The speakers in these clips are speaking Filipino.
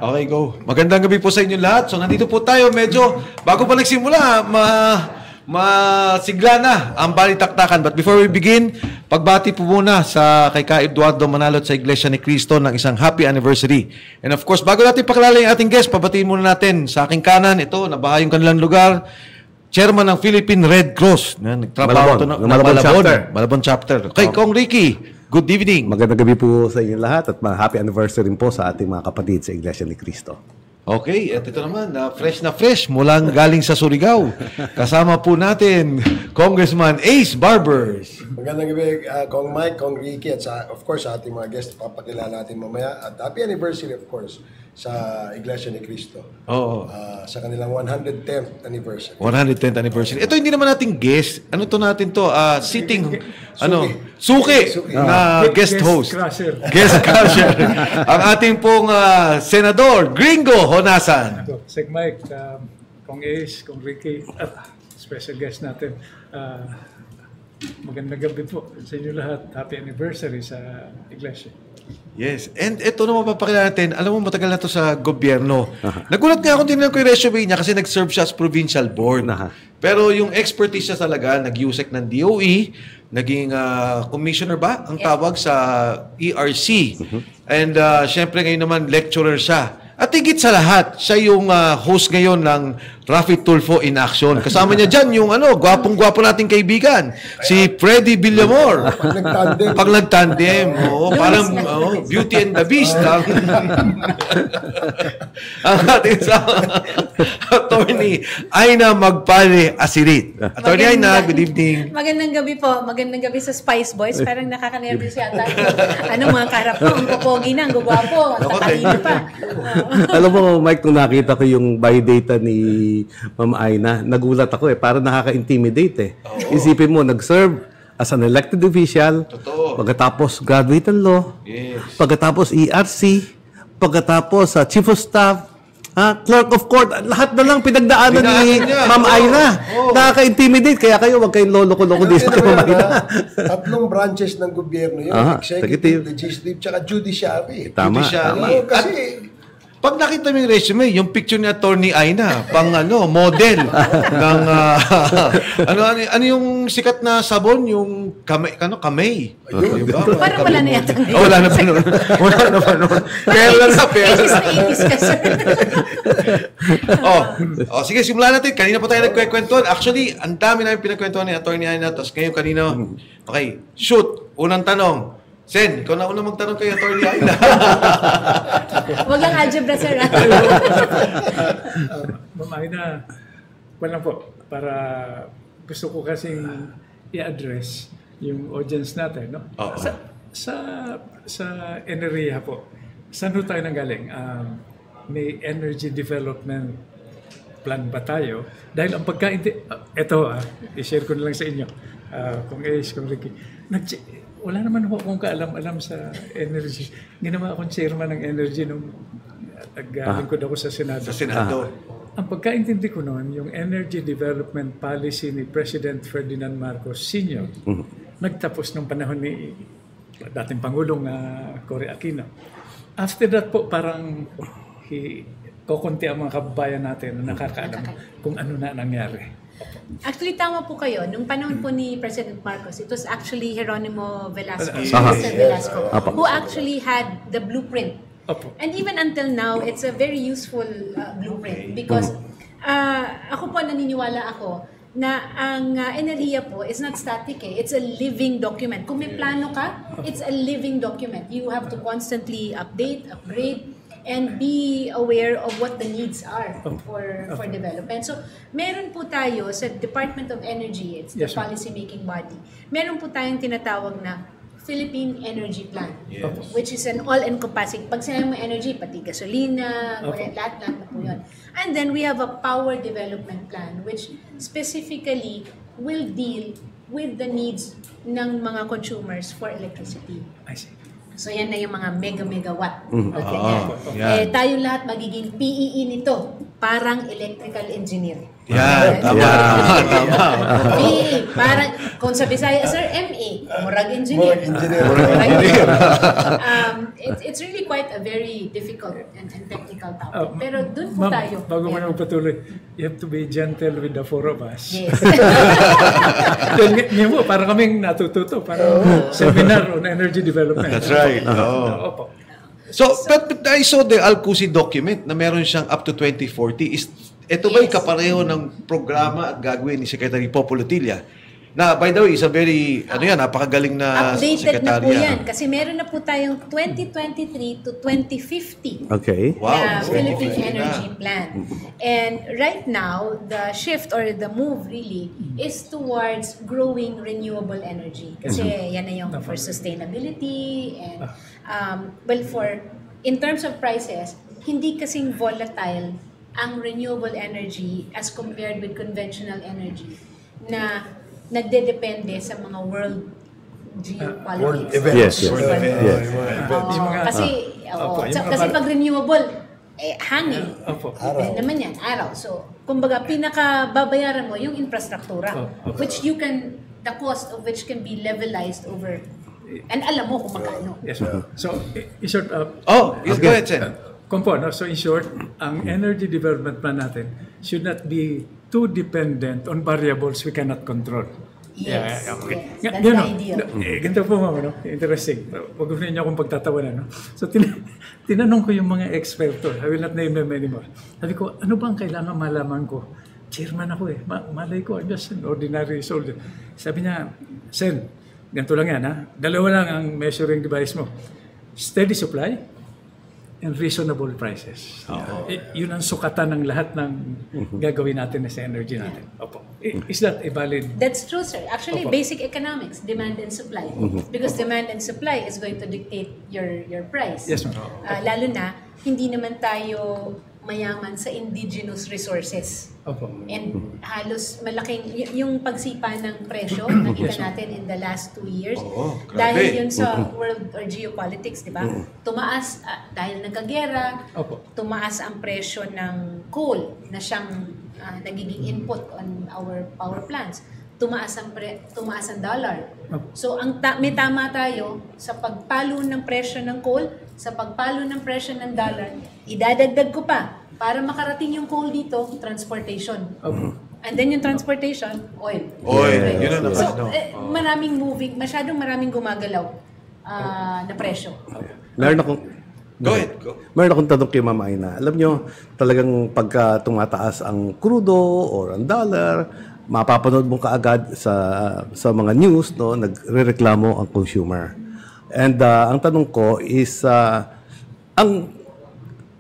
Okay, go. Magandang gabi po sa inyo lahat. So, nandito po tayo. Medyo, bago pa nagsimula, masigla na ang balitaktakan. But before we begin, pagbati po muna kay Ka Eduardo Manalot sa Iglesia ni Cristo ng isang happy anniversary. And of course, bago natin pakilala yung ating guest, pabatiin muna natin sa aking kanan, ito, nabaha yung kanilang lugar, Chairman ng Philippine Red Cross. Nagtrabaho ito ng Malabon chapter. Okay, Kong Ricky, good evening. Magandang gabi po sa inyo lahat at happy anniversary po sa ating mga kapatid sa Iglesia ni Cristo. Okay, at ito naman, na fresh mulang galing sa Surigao. Kasama po natin, Congressman Ace Barbers. Magandang gabi, Kong Mike, Kong Ricky, at of course sa ating mga guests, papakilala natin mamaya. At happy anniversary, of course, sa Iglesia ni Cristo. Oo. Sa kanilang 110th anniversary. 110th anniversary. Ito hindi naman nating guest. Ano to natin to? Sitting, suki na guest host. Guest crusher. Ang ating pong senador, Gringo Honasan. Sec Mike, Kong Ace, Kong Ricky, at special guest natin. Magandang gabi po sa inyo lahat. Happy anniversary sa Iglesia. Yes. And ito naman papakilala natin, alam mo matagal na to sa gobyerno. Nagulat nga akong tinanong ko yung resume niya kasi nag-serve siya as provincial board. Pero yung expertise siya talaga, nag-USEC ng DOE, naging commissioner ba ang tawag sa ERC. And syempre ngayon naman lecturer siya. At higit sa lahat, siya yung host ngayon ng Rafi Tulfo in Action. Kasama niya dyan yung gwapong-gwapo nating kaibigan, si Freddy Villamor. Pag nagtandem. Parang Beauty and the Beast. Ang ating attorney Aina Magpale Asirit. Attorney Aina, good evening. Magandang gabi po. Magandang gabi sa Spice Boys. Parang nakaka-nervous yata. Mga karap ko, ang popogi na, ang guwapo, ang tatalino pa. Alam mo, Mike, nung nakita ko yung biodata ni Ma'am Aina, nagulat ako parang nakaka-intimidate Isipin mo, nag-serve as an elected official, pagkatapos graduate ng law, pagkatapos ERC, pagkatapos Chief of Staff, Clerk of Court, lahat na lang pinagdaanan ni Ma'am Aina. Nakaka-intimidate, kaya kayo, wag kayong lolo-lolo dito kay Ma'am Aina. Tatlong branches ng gobyerno yun, executive, legislative, tsaka judiciary. Tama. Kasi pag nakita mo yung resume, yung picture ni Attorney Aina, pang model ng ano yung sikat na sabon, yung kamay. Parang wala na yata. Wala na pa noon. Kaya lang sa pera. 80s ka, sir. Sige, simulan natin. Kanina pa tayo nagkwekwentuhan. Actually, ang dami namin pinagkwentuhan ni Attorney Aina. Tapos ngayon kanina, okay, shoot. Unang tanong. Sen, ikaw na una magtanong kay Attorney Aina. Huwag lang algebra, sir. Ma'am Aina, wala po. Para gusto ko kasing i-address yung audience natin, no? Sa Eneria po. Saan tayo nanggaling? May energy development plan ba tayo? Dahil ang pagkaintindi... i-share ko na lang sa inyo. Kung Ace, kung Ricky. Wala naman akong kaalam-alam sa energy. Ginawa akong chairman ng energy nung lingkod ako sa Senado. Ang pagkaintindi ko noon, yung energy development policy ni President Ferdinand Marcos Sr. Nagtapos nung panahon ni dating Pangulong Cory Aquino. After that po, parang kukunti ang mga kababayan natin na nakakaalam kung ano na nangyari. Actually, tama po kayo. Nung panahon po ni President Marcos, it was actually Geronimo Velasco, who actually had the blueprint. And even until now, it's a very useful blueprint because ako po naniniwala ako na ang enerhiya po is not static It's a living document. Kung may plano ka, it's a living document. You have to constantly update, upgrade, and be aware of what the needs are for development. So, meron po tayo sa Department of Energy, it's the policy-making body, meron po tayong tinatawag na Philippine Energy Plan, which is an all-encompassing. Pag sinabi mo energy, pati gasolina, lahat na po yun. And then, we have a power development plan, which specifically will deal with the needs ng mga consumers for electricity. I see. So yan na yung mga megawatt. Tayo lahat magiging PEE nito, parang electrical engineer. Yan, tama. PEE, parang, kung sa Bisaya, sir, MA, murag engineer. It's really quite a very difficult and technical topic. Pero dun po tayo. Bago mo nang patuloy, you have to be gentle with the four of us. Yes. Ngayon po, parang kaming natututo, parang seminar on energy development. That's right. Opo. So, but I saw the Alcusi document na meron siyang up to 2040. Ito ba yung kapareho ng programa at gagawin ni Secretary Popo Lutilla? Na, by the way, is a very, napakagaling na updated sekretarya. na po yan. Kasi meron na po tayong 2023 to 2050 Okay. na Philippine Energy Plan. And right now, the shift or the move really is towards growing renewable energy. Kasi yan na yung for sustainability and, in terms of prices, hindi kasing volatile ang renewable energy as compared with conventional energy na nagdedepende sa mga world geopolitics. Kasi pag renewable, hangin. Naman yan, araw. So, kumbaga, pinakababayaran mo yung infrastruktura, which the cost of which can be levelized over, and alam mo kung magkano. Yes, so, in short, yes, go ahead, Sen. So in short, ang energy development plan natin should not be too dependent on variables we cannot control. Yes, okay. Yes, that's the idea. Ganito po, ma'am, interesting. Huwag ko niyo akong pagtatawanan. So tinanong ko yung mga eksperto. I will not name them anymore. Sabi ko, ano bang kailangan malaman ko? Chairman ako malay ko, I'm just an ordinary soldier. Sabi niya, Sen, ganito lang yan, ha? Dalawa lang ang measuring device mo. Steady supply and reasonable prices. Yun ang sukatan ng lahat ng gagawin natin sa energy natin. Opo. Is that a valid? That's true, sir. Actually, basic economics, demand and supply. Because demand and supply is going to dictate your price. Yes, ma'am. Lalo na, hindi naman tayo mayaman sa indigenous resources. Opo. And halos malaking, yung pagsipa ng presyo, nakita natin in the last 2 years. Dahil yun sa world or geopolitics, di ba? Tumaas, dahil nagkagera, tumaas ang presyo ng coal na siyang nagiging input on our power plants. Tumaas ang dollar. So may tama tayo sa pagpalo ng presyo ng coal, sa pagpalo ng presyo ng dollar, idadagdag ko pa para makarating yung coal dito, transportation. And then yung transportation, oil. Yun ang So, masyadong maraming gumagalaw na presyo. Go ahead. Meron akong tanong kay Ma'am Aina. Alam nyo, talagang pagka tumataas ang crudo or ang dollar, mapapanood mo kaagad sa mga news, no, nagrereklamo ang consumer. And ang tanong ko is, ang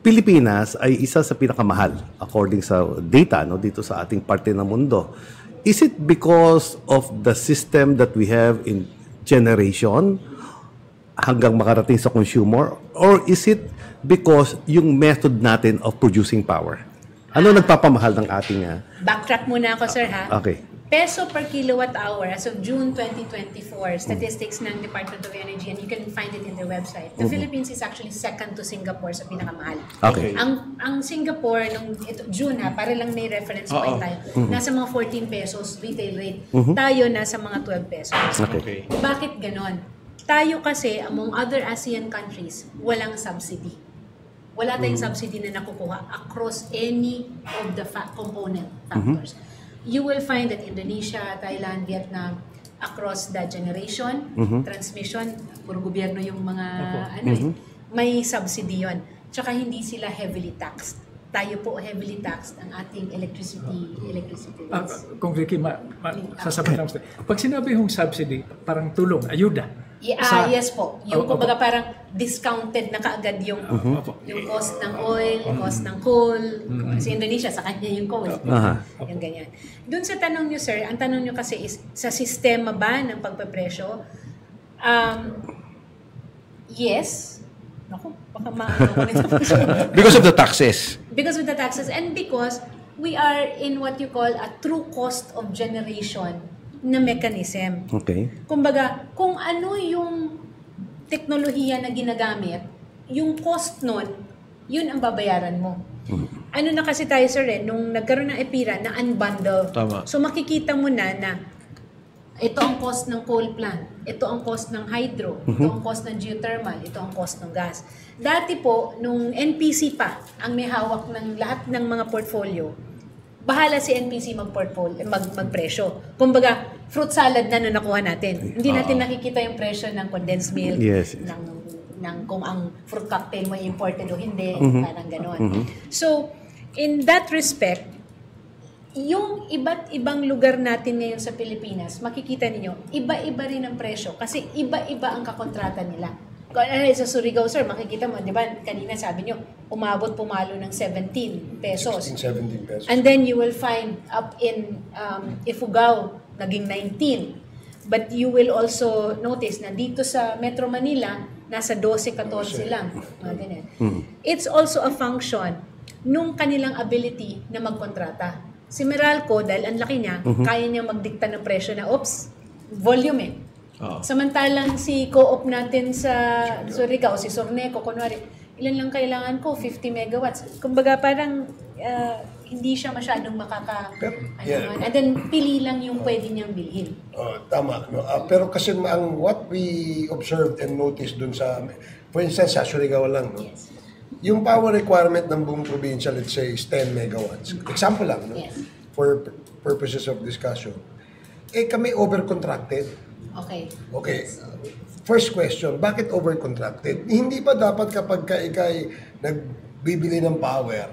Pilipinas ay isa sa pinakamahal according sa data, no, dito sa ating parte ng mundo. Is it because of the system that we have in generation hanggang makarating sa consumer, or is it because yung method natin of producing power? Ano nagpapamahal ng ating... Backtrack muna ako, sir, ha? Okay. Peso per kilowatt hour as of June 2024, statistics ng Department of Energy, and you can find it in their website. The Philippines is actually second to Singapore sa pinakamahal. Okay. Ang Singapore, June, ha, para lang may reference point tayo, nasa mga 14 pesos retail rate. Tayo nasa mga 12 pesos. Okay. Bakit ganon? Tayo kasi, among other ASEAN countries, walang subsidy. Wala tayong subsidy na nakukuha across any of the component factors. You will find that Indonesia, Thailand, Vietnam, across the generation, transmission, puro gobyerno yung mga may subsidy yun. Tsaka hindi sila heavily taxed. Tayo po heavily taxed ang ating electricity rates. Kung Ricky, sasabihin naman, pag sinabi yung subsidy, parang tulong, ayuda. Yes po. Yung kumbaga parang discounted na kaagad yung cost ng oil, cost ng coal. Kasi Indonesia, sa kanya yung coal. Yung ganyan. Doon sa tanong nyo, sir, ang tanong nyo kasi is, sa sistema ba ng pagpapresyo? Yes. Naku, baka maano ko nito. Because of the taxes. Because of the taxes and because we are in what you call a true cost of generation na mechanism. Okay. Kumbaga, kung ano yung teknolohiya na ginagamit, yung cost nun, yun ang babayaran mo. Ano na kasi tayo, sir, nung nagkaroon ng EPIRA, na unbundle. Tama. So makikita mo na ito ang cost ng coal plant, ito ang cost ng hydro, ito ang cost ng geothermal, ito ang cost ng gas. Dati po, nung NPC pa ang may hawak ng lahat ng mga portfolio, bahala si NPC magpresyo. Kumbaga, fruit salad na nakuha natin. Hindi natin nakikita yung presyo ng condensed milk, ng kung ang fruit cocktail mo imported o hindi, parang gano'n. So, in that respect, yung iba't ibang lugar natin ngayon sa Pilipinas, makikita ninyo, iba-iba rin ang presyo kasi iba-iba ang kakontrata nila. Sa Surigao, sir, makikita mo, di ba, kanina sabi nyo, pumalo ng 17 pesos. 16, 17 pesos. And then you will find up in Ifugao, naging 19. But you will also notice na dito sa Metro Manila, nasa 12, 14 lang. Mga ganyan. It's also a function nung kanilang ability na magkontrata. Si Meralco, dahil ang laki niya, kaya niya magdikta ng presyo na, volume Samantalang si co-op natin sa Surigao, si Sorneco, kunwari, ilan lang kailangan ko? 50 megawatts. Kumbaga parang hindi siya masyadong and then pili lang yung pwede niyang bilhin. Tama. No? Pero kasi what we observed and noticed dun sa, for instance, sa Surigao lang, no? Yes. Yung power requirement ng buong probinsya, let's say, is 10 megawatts. Example lang, no? Yes. For purposes of discussion. Kami over-contracted. Okay. First question, bakit over-contracted? Hindi ba dapat kapag ikay nagbibili ng power,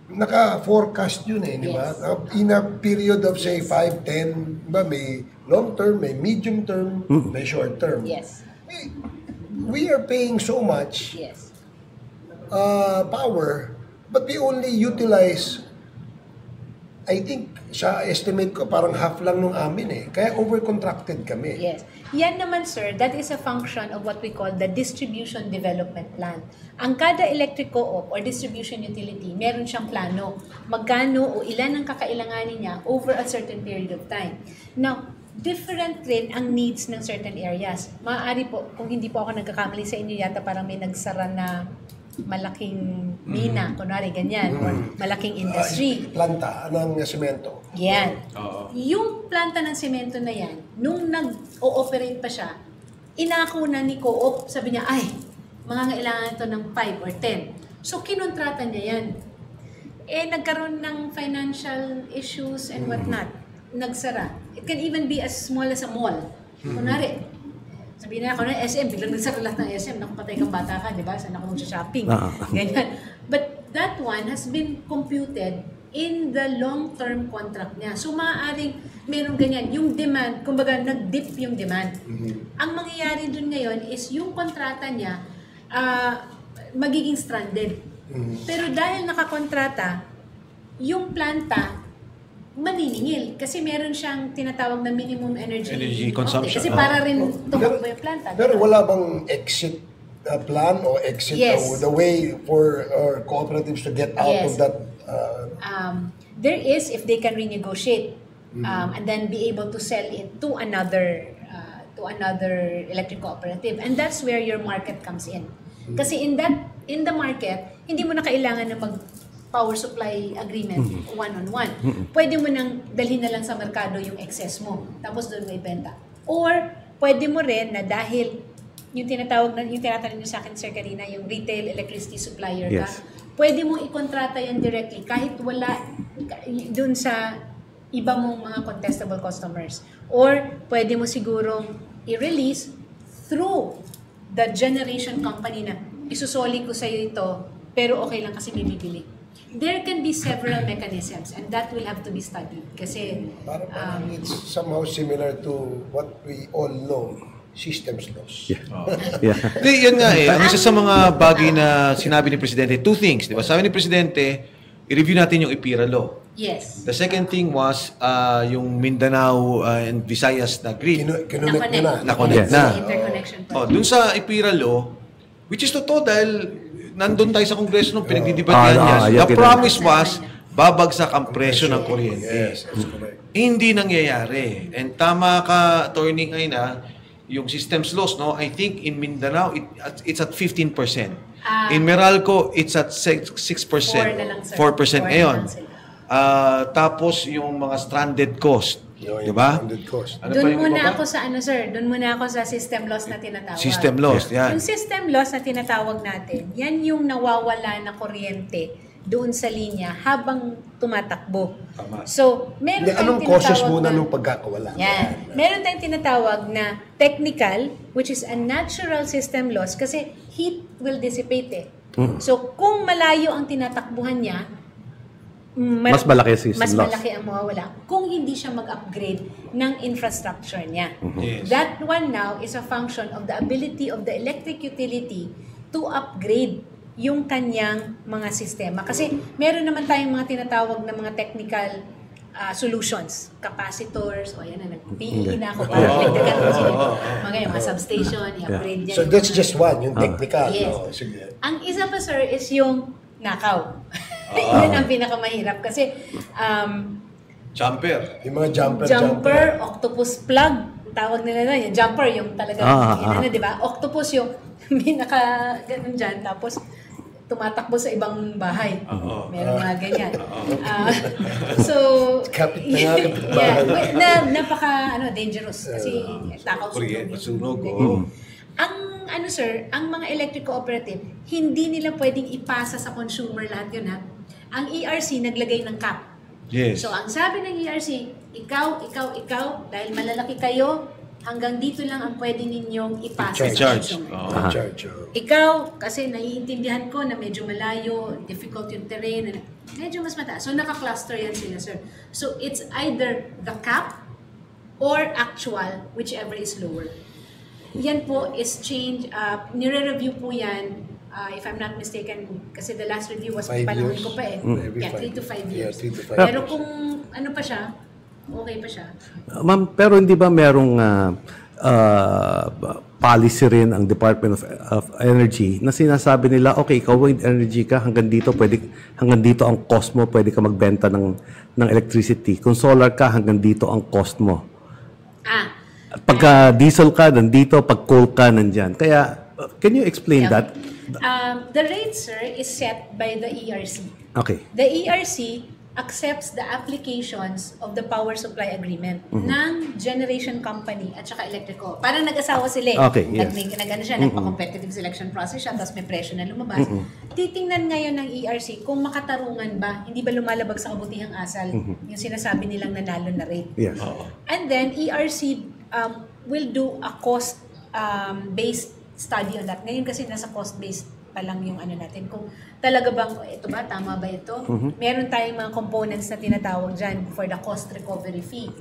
naka-forecast yun di ba? In a period of say 5, 10, ba may long term, may medium term, may short term. Yes. We are paying so much power, but we only utilize, I think, sa estimate ko, parang half lang nung amin Kaya over-contracted kami. Yes. Yan naman, sir, that is a function of what we call the distribution development plan. Ang kada electric co-op or distribution utility, meron siyang plano. Magkano o ilan ang kakailanganin niya over a certain period of time. Now, different rin ang needs ng certain areas. Maaari po, kung hindi po ako nagkakamali sa inyo, yata parang may nagsara na malaking mina, kunwari ganyan, or malaking industry. Planta ng semento. Yan. Yung planta ng semento na yan, nung nag-ooperate pa siya, inako na ni Co-op, sabi niya, mangangailangan to ng 5 or 10. So, kinontrata niya yan. Nagkaroon ng financial issues and whatnot. Nagsara. It can even be as small as a mall. Kunwari, sabihin na ako na SM, biglang nagsara lahat ng SM, nakapatay kang bata ka, di ba? Saan ako mag-shopping? Ganyan. But that one has been computed in the long-term contract niya. So, maaaring meron ganyan. Yung demand, kumbaga, nag-dip yung demand. Ang mangyayari dun ngayon is yung kontrata niya magiging stranded. Pero dahil nakakontrata, yung planta, maniningil kasi meron siyang tinatawag na minimum energy consumption. Kasi para rin tumakbo yung planta. Pero wala bang exit plan o exit the way for cooperatives to get out of that? There is if they can renegotiate and then be able to sell it to another electric cooperative, and that's where your market comes in. Kasi in the market, hindi mo na kailangan na power supply agreement one-on-one. Pwede mo nang dalhin na lang sa merkado yung excess mo, tapos doon mo ibenta. Or, pwede mo rin na dahil yung tinatanong nyo sa akin, Sir Karina, yung retail electricity supplier ka, pwede mong ikontrata yan directly kahit wala doon sa iba mong mga contestable customers. Or, pwede mo sigurong i-release through the generation company na isusoli ko sa'yo ito, pero okay lang kasi may bibili. There can be several mechanisms and that will have to be studied kasi it's somehow similar to what we all know, systems loss. Yun nga ang isa sa mga bagay na sinabi ni Presidente, two things, di ba? Sabi ni Presidente, i-review natin yung EPIRA law. Yes. The second thing was yung Mindanao and Visayas na grid. Na-connect na. Interconnection. Dun sa EPIRA law, which is totoo dahil nandun tayo sa Kongreso nung pinagdidibatihan yan. The promise was, babagsak ang presyo ng kuryente. Yes, that's correct. Hindi nangyayari. And tama ka, Attorney Aina, yung systems loss, no? I think in Mindanao, it's at 15%. In Meralco, it's at 6%. 4 na lang, sir. 4% ngayon. na lang sila. Tapos yung mga stranded cost. Di ba? Stranded cost. Ano pa Doon yung muna iba pa? ako sa sir. Doon muna ako sa system loss na tinatawag. System loss, yan. Yung system loss na tinatawag natin, yan yung nawawala na kuryente doon sa linya habang tumatakbo. Tama. So, meron tayong Anong causes tinatawag muna na- nung pagkakawala? Yan. Meron tayong tinatawag na technical, which is a natural system loss kasi heat will dissipate eh. So, kung malayo ang tinatakbuhan niya, Mas malaki ang system mas loss. malaki ang mawawala kung hindi siya mag-upgrade ng infrastructure niya. Yes. That one now is a function of the ability of the electric utility to upgrade yung kanyang mga sistema. Kasi meron naman tayong mga tinatawag na mga technical solutions, capacitors, o yan na, nag-PE na ako para electrical engineering. Mga substation, i-upgrade yan. So that's just one, yung technical. Yes. No? Sige. Ang isa pa, sir, is yung nakaw. Yun ang pinakamahirap kasi Jumper. Yung mga jumper, octopus plug, tawag nila na yung jumper, yung talagang, di ba? Octopus yung may ganun dyan, tapos tumatakbo sa ibang bahay. Meron mga ganyan. So, Kapit bahay. napaka dangerous kasi takaw Kuryente, sunog. Ang sir, ang mga electric cooperative, hindi nila pwedeng ipasa sa consumer lahat yun ha. Ang ERC naglagay ng cap. Yes. So, ang sabi ng ERC, ikaw, dahil malalaki kayo, hanggang dito lang ang pwede ninyong ipasa sa Charge. consumer. Charge. Ikaw, kasi naiintindihan ko na medyo malayo, difficult yung terrain, medyo mas mataas. So, naka-cluster yan sila, sir. So, it's either the cap or actual, whichever is lower. Yan po is change, nire-review po yan, if I'm not mistaken, kasi the last review was 5 panahon years. ko pa eh. Every Yeah, 3 to 5 Yeah, years. 3 to 5 Pero years. kung ano pa siya, okay pa siya. Ma'am, pero hindi ba merong policy rin ang Department of Energy na sinasabi nila, okay, ikaw wind energy ka, hanggang dito ang cost mo, pwede ka magbenta ng electricity. Kung solar ka, hanggang dito ang cost mo. At pagka diesel ka, nandito, pag coal ka, nandyan. Kaya, can you explain that? The rate, sir, is set by the ERC. Okay. The ERC accepts the applications of the power supply agreement ng generation company at saka electrico. Parang nag-asawa sila eh. Okay, yes. Nagpa-competitive selection process siya, tapos may presyo na lumabas. Titingnan ngayon ng ERC kung makatarungan ba, hindi ba lumalabag sa kabutihang asal yung sinasabi nilang nanalo na rate. Yes. And then ERC will do a cost-based study on that. Ngayon kasi nasa cost-based pa lang yung natin. Kung talaga bang, ito ba, tama ba ito? Meron tayong mga components na tinatawag dyan for the cost recovery fee.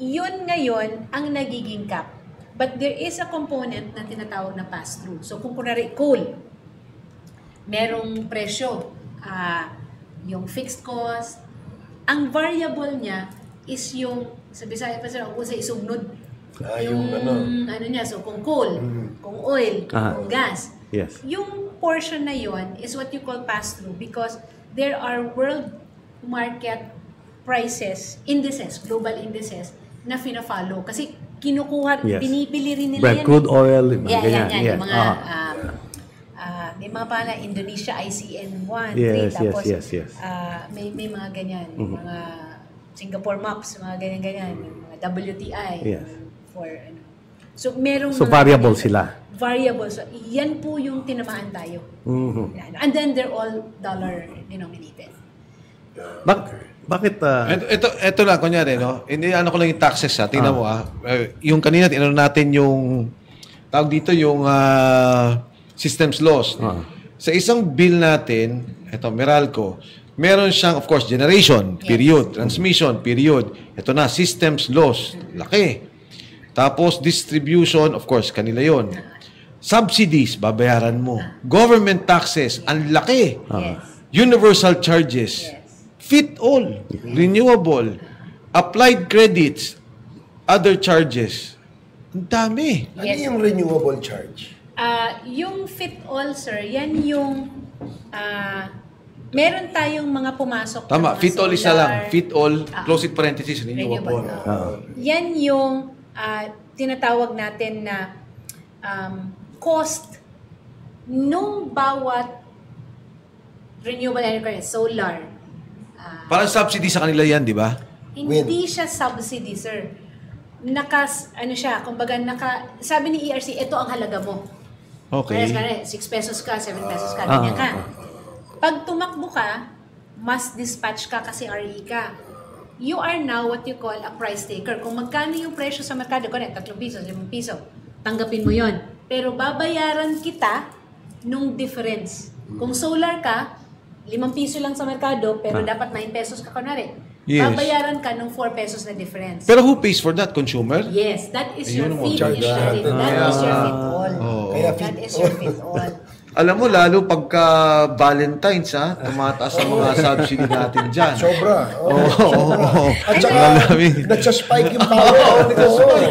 Yun ngayon ang nagiging cap. But there is a component na tinatawag na pass-through. So kung kunwari coal, merong presyo, yung fixed cost, ang variable niya is yung, sa Bisaya pa sir, kung sa isugnod, yung niya, so kung coal, kung oil, kung gas. Yes. Yung portion na yon is what you call pass-through because there are world market prices, indices, global indices na fina-follow. Kasi kinukuha, binibili rin nila Brent crude oil, ganyan. Yung mga, may mga pala, Indonesia ICN 1, Yes, 3, tapos yes. may mga ganyan, mga Singapore maps, mga ganyan-ganyan, mga WTI. Yes. For so merong So mga variable sila. Variable. So yan po yung tinamaan tayo. Yan. And then they're all dollar denominated. Bakit? Ito lang, kunyari, no? Hindi, ko lang yung taxes, ha? Tingnan mo, yung kanina, tinanong natin yung, tawag dito, yung systems loss. Sa isang bill natin, ito, Meralco, meron siyang, of course, generation, period, transmission, period. Ito na, systems loss, laki. Tapos, distribution, of course, kanila yon. Subsidies, babayaran mo. Government taxes, ang laki. Universal charges. Fit all. Renewable. Applied credits. Other charges. Ang dami. Ano yung renewable charge? Yung fit all, sir, yan yung meron tayong mga pumasok. Tama, mga fit all isa solar, lang. Fit all, close it parenthesis, renewable. Yan yung tinatawag natin na cost nung bawat renewable energy, solar. Parang subsidy sa kanila yan, di ba? Hindi siya subsidy, sir. Kumbaga, sabi ni ERC, ito ang halaga mo. Okay. 6 pesos ka, 7 pesos ka, ganyan ka. Pag tumakbo ka, mas dispatch ka kasi RE ka. You are now what you call a price taker. Kung magkano yung presyo sa merkado, 3 piso, 5 piso, tanggapin mo yon. Pero babayaran kita nung difference. Kung solar ka, 5 piso lang sa merkado, pero dapat 9 pesos ka kunwari. Yes. Babayaran ka ng 4 pesos na difference. Pero who pays for that? Consumer? Yes, that is your feed-in tariff. That is your fit-all. That is your fit-all. Alam mo, lalo pagka Valentine's, tumataas ang mga subsidy natin dyan. Sobra. At saka, nagsaspike yung power.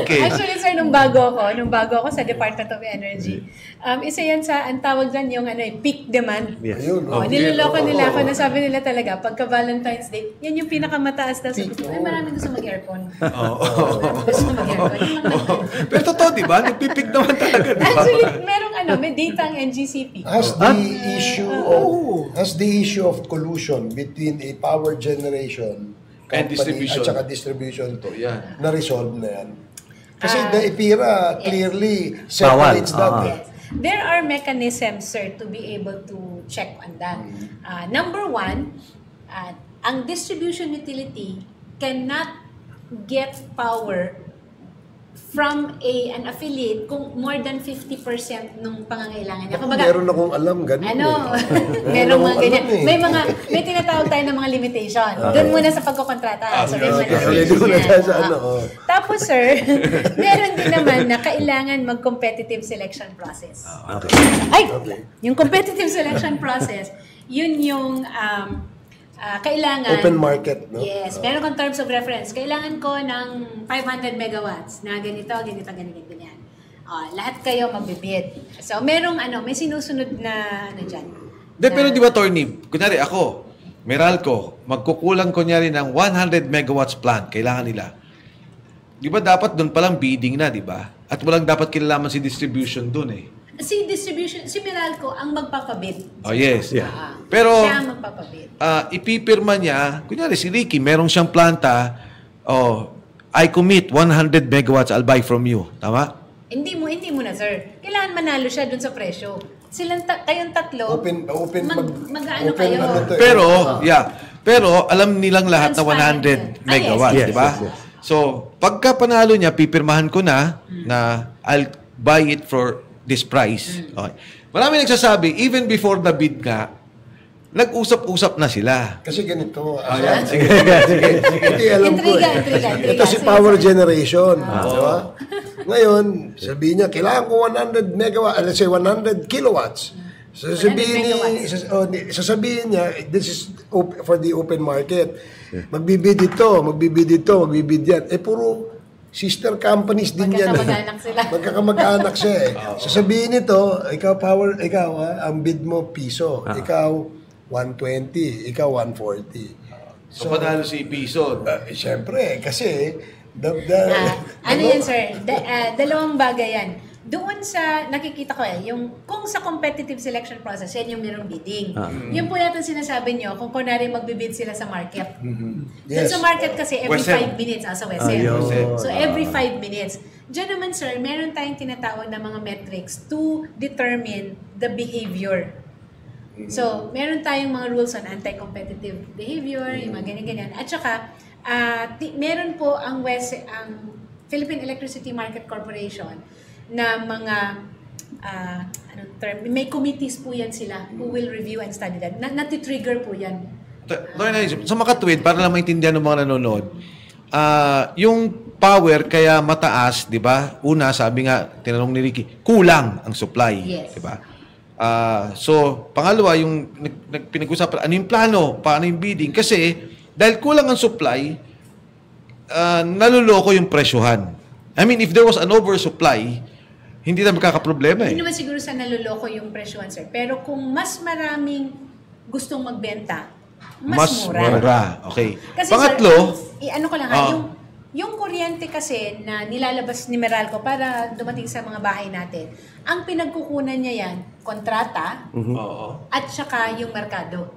Actually, sir, nung bago ako sa Department of Energy, isa yan sa, ang tawag dyan yung peak demand. Yes. Niloloko nila ako, nasabi nila talaga, pagka Valentine's Day, yan yung pinakamataas na. Ay, maraming gusto mag-aircon. Gusto mag-aircon. Pero totoo, di ba? Nagpipig naman talaga, di ba? Actually, may data ang NGCP. Has the issue of collusion between a power generation company at saka distribution na-resolve na yan? Kasi the EPIRA clearly separates that. There are mechanisms, sir, to be able to check on that. Number one, ang distribution utility cannot get power from an affiliate kung more than 50% nung pangangailangan niya. Kumbaga, meron akong alam, ganun. Meron mga ganyan. May tinatawag tayo ng mga limitation. Doon muna sa pagkokontrata. Tapos, sir, meron din naman na kailangan mag-competitive selection process. Yung competitive selection process, yun yung kailangan... Open market, no? Yes. Meron kong terms of reference. Kailangan ko ng 500 megawatts na ganito. Ganyan. Lahat kayo magbibid. So, may sinusunod na dyan. Pero di ba, Torny, kunwari ako, Meralco, magkukulang kunyari ng 100 megawatts plant, kailangan nila. Di ba dapat doon palang bidding na, di ba? At walang dapat kinalaman si distribution doon Si Meralco ang magpapabid. Oh, yes. Pero, siya ang magpapabid. Ipipirma niya, kunyari si Ricky, merong siyang planta, I commit 100 megawatts, I'll buy from you. Tama? Hindi mo na, sir. Kailangan manalo siya dun sa presyo. Kayong tatlo, mag-ano kayo. Pero, alam nilang lahat na 100 megawatts, di ba? Yes. So, pagka panalo niya, pipirmahan ko na I'll buy it for this price. Okay. Marami nagsasabi, even before the bid nga, nag-usap-usap na sila. Kasi ganito. Sige. Hindi, alam ko Ito si power generation. Diba? Ngayon, sabihin niya, kailangan ko 100 megawatt, let's say 100 kilowatts. Sasabihin niya, this is for the open market. Magbibid ito, magbibid yan. Puro sister companies din yan. Magkakamag-anak sila. Magkakamag-anak siya Sasabihin nito, ikaw, ang bid mo piso. Ikaw, 120. Ikaw, 140. So panalo si piso. Siyempre, kasi... yan, sir? Dalawang bagay yan. Doon sa, nakikita ko kung sa competitive selection process, yan yung mayroong bidding. Yun po yata sinasabi nyo, kung kunwari magbibid sila sa market. Doon sa market kasi every 5 minutes, sa Wesel. So every 5 minutes. Diyan naman, sir, meron tayong tinatawag na mga metrics to determine the behavior. So, meron tayong mga rules on anti-competitive behavior, yung mga ganyan-ganyan. At saka, meron po ang Philippine Electricity Market Corporation na mga may committees po yan sila who will review and study that. Nati-trigger po yan. Sa makatwid, para lang maintindihan ng mga nanonood, yung power kaya mataas, di ba? Una, sabi nga, tinanong ni Ricky, kulang ang supply. Yes. Di ba? So, pangalawa, yung pinag-usapan, ano yung plano? Paano yung bidding? Kasi, dahil kulang ang supply, naluloko yung presyohan. I mean, if there was an oversupply, hindi na magkakaproblema Hindi naman siguro sa naluloko yung presyohan, sir. Pero kung mas maraming gustong magbenta, mas mura. Okay. Kasi, pangatlo, sir, ano ko lang Yung kuryente kasi na nilalabas ni Meralco para dumating sa mga bahay natin, ang pinagkukunan niya yan, kontrata at saka yung merkado.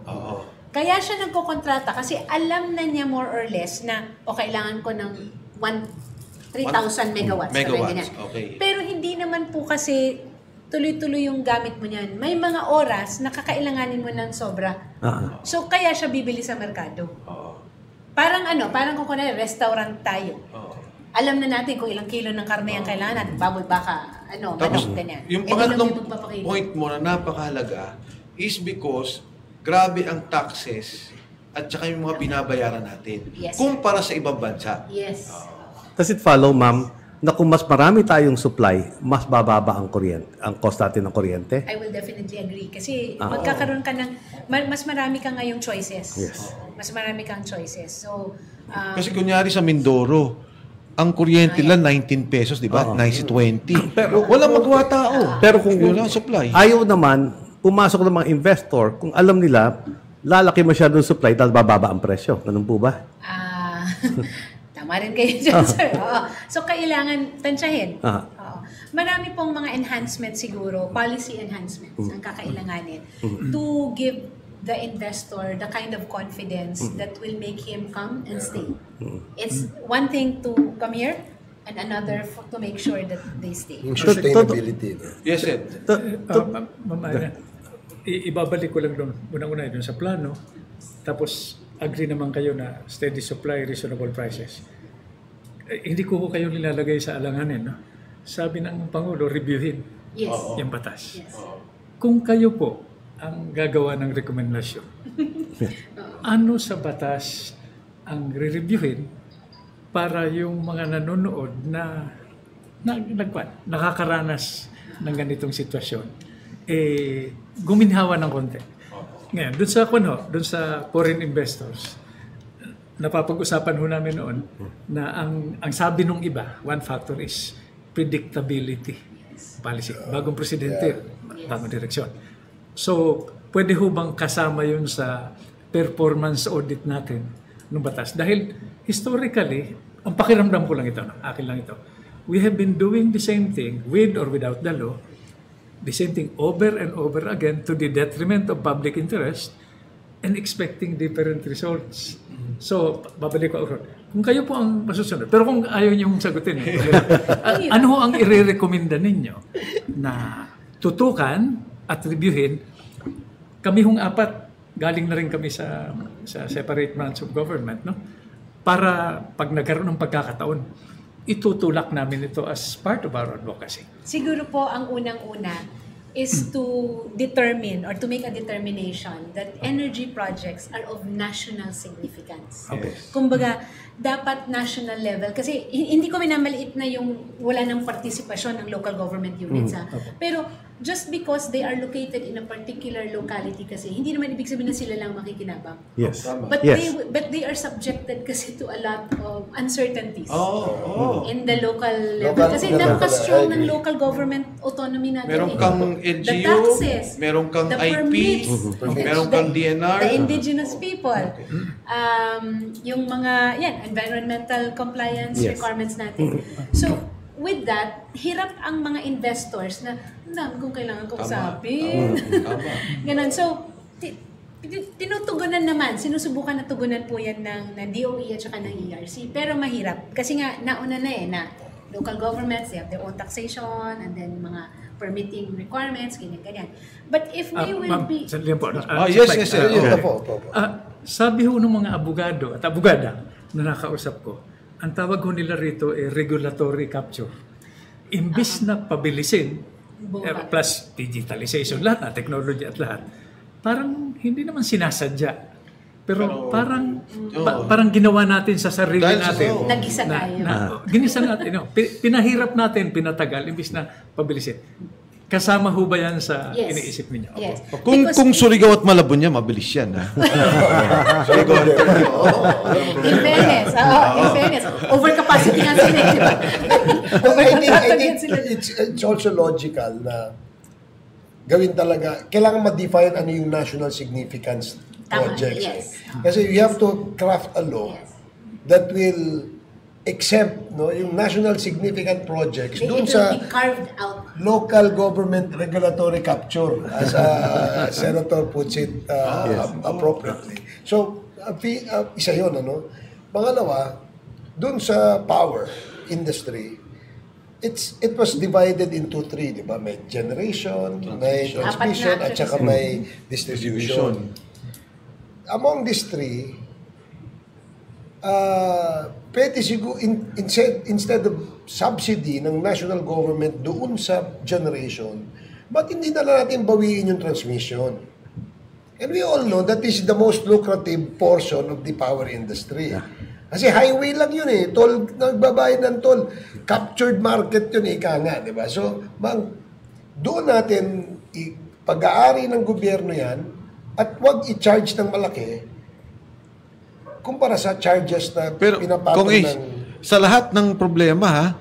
Kaya siya nagkokontrata kasi alam na niya more or less na kailangan ko ng 3,000 megawatts. Okay. Pero hindi naman po kasi tuloy-tuloy yung gamit mo niyan. May mga oras na kakailanganin mo ng sobra. So kaya siya bibili sa merkado. Parang kung kunwari restaurant tayo. Alam na natin kung ilang kilo ng karne ang kailangan natin, baboy, baka, manok, ganyan. Yung pangatlong point mo na napakahalaga is because grabe ang taxes at saka yung mga binabayaran natin kumpara sa ibang bansa. Yes. Does it follow, ma'am, na kung mas marami tayong supply, mas bababa ang cost natin ng kuryente? I will definitely agree. Kasi magkakaroon ka ng, mas marami ka ngayong choices. Yes. Mas marami kang choices. So, kasi kunyari sa Mindoro, ang kuryente lang 19 pesos, di ba? 19-20. Pero walang magawa tao. Pero kung walang supply. Ayaw naman, pumasok ng mga investor, kung alam nila, lalaki masyado ng supply dahil bababa ang presyo. Ganun po ba? Tama rin kayo dyan, sir. So, kailangan tansyahin. Marami pong mga enhancements siguro, policy enhancements ang kakailanganin to give the investor the kind of confidence that will make him come and stay. It's one thing to come here and another to make sure that they stay. Sustainability. Yes, sir. Ibabalik ko lang doon, unang-una doon sa plano, tapos agree naman kayo na steady supply, reasonable prices. Hindi ko kayo nilalagay sa alanganin. No? Sabi ng Pangulo, reviewin yung batas. Yes. Kung kayo po ang gagawa ng rekomendasyon, ano sa batas ang re-reviewin para yung mga nanonood na nakakaranas ng ganitong sitwasyon, guminhawa ng konti. Ngayon, doon sa foreign investors, napapag-usapan ho namin noon na ang sabi nung iba, one factor is predictability policy. Bagong presidente, bagong direksyon. So, pwede ho bang kasama yun sa performance audit natin ng batas? Dahil historically, ang pakiramdam ko lang ito, akin lang ito, we have been doing the same thing with or without the law, the same thing over and over again to the detriment of public interest and expecting different results. So, babalik ko. Kung kayo po ang masusunod, pero kung ayaw niyong sagutin, ano ho ang i-recommenda ninyo na tutukan at reviewin? Kami hong apat, galing na rin kami sa separate branch of government, no? Para pag nagkaroon ng pagkakataon, itutulak namin ito as part of our advocacy. Siguro po ang unang-una is to determine or to make a determination that energy projects are of national significance. Okay. Kumbaga, dapat national level. Kasi hindi ko minamaliit na yung wala ng partisipasyon ng local government units. Pero just because they are located in a particular locality kasi, hindi naman ibig sabihin na sila lang makikinabang. Yes. But they are subjected kasi to a lot of uncertainties in the local level. Kasi napaka-strong ng local government autonomy natin. Meron kang LGU, the taxes, meron kang the IP, permits, meron kang DNR. The indigenous people. Yung mga, environmental compliance requirements natin. So, with that, hirap ang mga investors na, kung kailangan kong usapin. Ganun. So, tinutugunan naman, sinusubukan na tugunan po yan ng DOE at saka ng ERC. Pero mahirap. Kasi nga, nauna na local governments, they have their own taxation, and then mga permitting requirements, ganyan. But if we will be... Yes. Sabi ho ng mga abogado at abogada na nakausap ko, ang tawag ho nila rito ay regulatory capture. Imbis na pabilisin, plus digitalization, lahat na, technology at lahat, parang hindi naman sinasadya. Pero parang ginawa natin sa sarili natin. Nag-isa tayo. Ginisa natin. Pinahirap natin, pinatagal, imbis na pabilisin. Kasama ho ba yan sa iniisip ninyo? Yes. Kung Surigao at Malabon niya, mabilis yan. Surigao at In fairness. Overcapacity nga sila, di ba? I think it's also logical na gawin talaga, kailangan ma-define ano yung national significance projects. Yes. Kasi you have to craft a law that will exempt yung national significant projects doon It will sa be carved out. local government regulatory capture, as Senator puts it appropriately. So, isa yun, Pangalawa, doon sa power industry, it was divided into three, di ba? May generation, may transmission, at saka may distribution. Among these three, pwede siguro, instead of subsidy ng national government doon sa generation, ba't hindi na lang natin bawiin yung transmission? And we all know that is the most lucrative portion of the power industry. Kasi highway lang yun toll, nagbabayad ng toll. Captured market yun ika nga, di ba? So, doon natin pag-aari ng gobyerno yan at wag i-charge ng malaki kumpara sa charges na pinapatong ng... Sa lahat ng problema,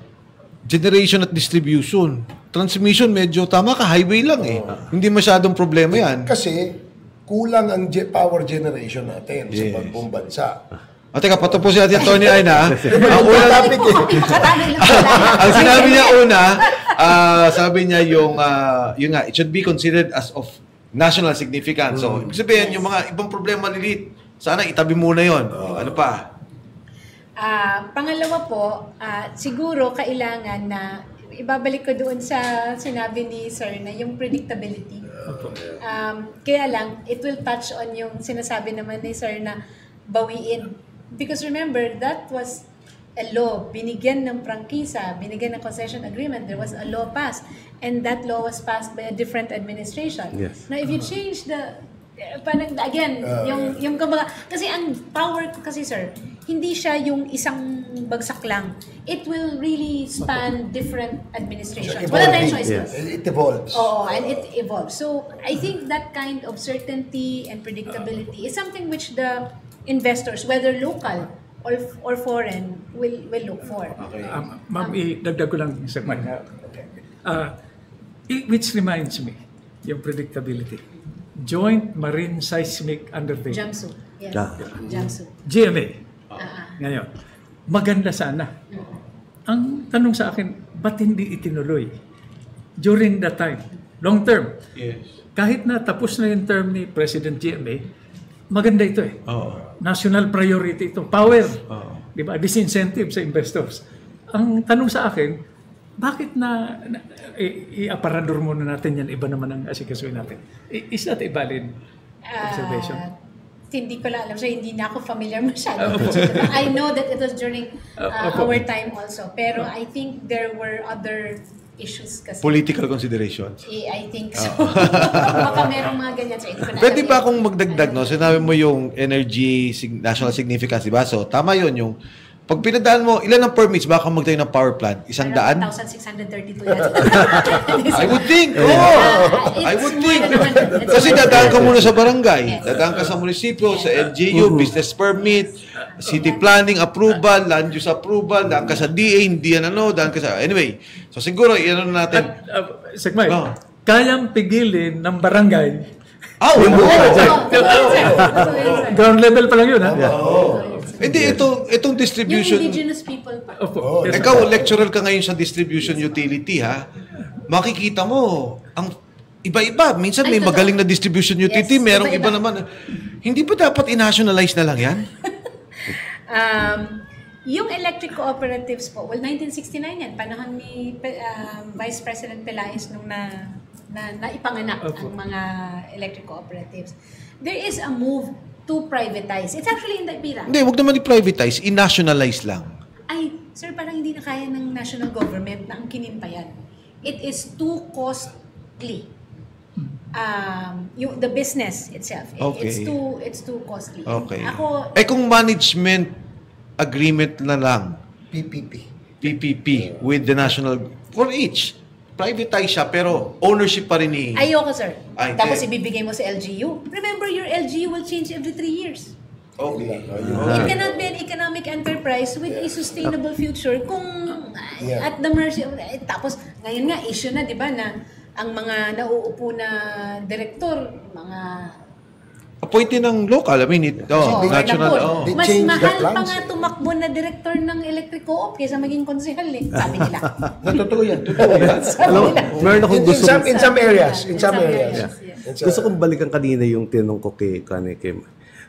generation at distribution. Transmission, medyo tama ka, highway lang Hindi masyadong problema yan. Kasi kulang ang power generation natin sa bagong bansa. Teka, patapusin natin Tony Aina. Ang sinabi niya una, sabi niya yun nga, it should be considered as of national significance. So, ibig sabihin, yung mga ibang problema lilit, sana itabi muna yon. Ano pa? Pangalawa po, siguro kailangan na ibabalik ko doon sa sinabi ni Sir na yung predictability. Kaya lang, it will touch on yung sinasabi naman ni Sir na bawiin. Because remember, that was a law. Binigyan ng prangkisa, binigyan ng concession agreement, there was a law passed. And that law was passed by a different administration. Yes. Now, if you change yung kumbaga, kasi ang power kasi sir, hindi siya yung isang bagsak lang. It will really span different administrations. Wala tayong choice. It evolves. And it evolves. So, I think that kind of certainty and predictability is something which the investors, whether local or foreign, will look for. Ma'am, dagdag ko lang sa which reminds me, yung predictability. Joint Marine Seismic Undertaking. JAMSU. Yes. JAMSU. GMA. Ngayon, maganda sana. Ang tanong sa akin, ba't hindi itinuloy? During that time, long term. Yes. Kahit na tapos na yung term ni President GMA, maganda ito National priority ito. Power. Di ba? Disincentive sa investors. Ang tanong sa akin, bakit i-aparador muna natin yan, iba naman ang asikasuhin natin? Is that a valid observation? Hindi ko lang alam. So, hindi na ako familiar masyado. I know that it was during our time also. Pero I think there were other issues kasi. Political considerations. I think so. Baka merong mga ganyan. So, pwede ba akong magdagdag, Sinabi mo yung energy national significance, diba? So, tama yun yung pag pinadaan mo, ilan ang permits baka magtayo ng power plant? 100? 1,632 yan. I would think. I would think. Kasi dadaan ka muna sa barangay. Dadaan ka sa munisipyo, sa LGU, business permit, city planning approval, land use approval, daan ka sa DA, hindi yan daan ka sa... Anyway, so siguro, yan natin. Sekmay, kayang pigilin ng barangay. Ground level pa lang yun, Hindi, itong distribution... Yung indigenous people pa. Ikaw, lecturer ka ngayon sa distribution utility, makikita mo, ang iba-iba. Minsan may magaling na distribution utility, merong iba naman. Hindi ba dapat i-nationalize na lang yan? Yung electric cooperatives po, 1969 yan, panahon ni Vice President Pelaez nung naipanganak ang mga electric cooperatives. There is a move to privatize. It's actually in the IPIRA. Hindi, huwag naman i-privatize, i-nationalize lang. Ay, sir, parang hindi na kaya ng national government na ang kinimpayan. It is too costly. The business itself. Okay. It's too costly. Okay. Kung management agreement na lang. PPP with the national, for each. Privatize siya, pero ownership pa rin Ayoko, sir. Tapos ibibigay mo sa LGU. Remember, your LGU will change every 3 years. Okay. It cannot be an economic enterprise with a sustainable future kung at the mercy of... Tapos, ngayon nga, issue na, di ba, na ang mga nauupo na direktor, mga appointee ng local. I mean, national. They Mas changed the mahal pa plans, nga tumakbo na director ng electric co-op kaysa maging konsehal sabi nila. Totoo yan. Totoo yan. Alam, meron akong gusto. In some areas. Yes. Gusto kong balikan kanina yung tinanong ko kay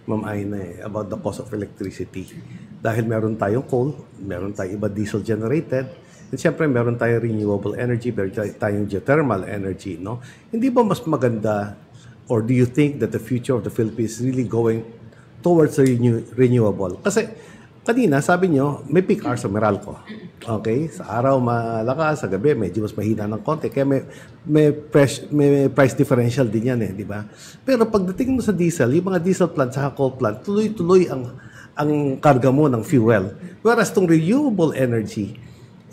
Ma'am Aina about the cost of electricity. Dahil meron tayong coal, meron tayong iba diesel generated, and siyempre meron tayong renewable energy, meron tayong geothermal energy, no? Hindi ba mas maganda, or do you think that the future of the Philippines is really going towards renewable? Kasi kanina, sabi nyo, may peak hours sa Meralco. Okay? Sa araw malakas, sa gabi medyo mas mahina ng konti. Kaya may price differential din yan di ba? Pero pagdating mo sa diesel, yung mga diesel plant sa coal plant, tuloy-tuloy ang karga mo ng fuel. Whereas tong renewable energy,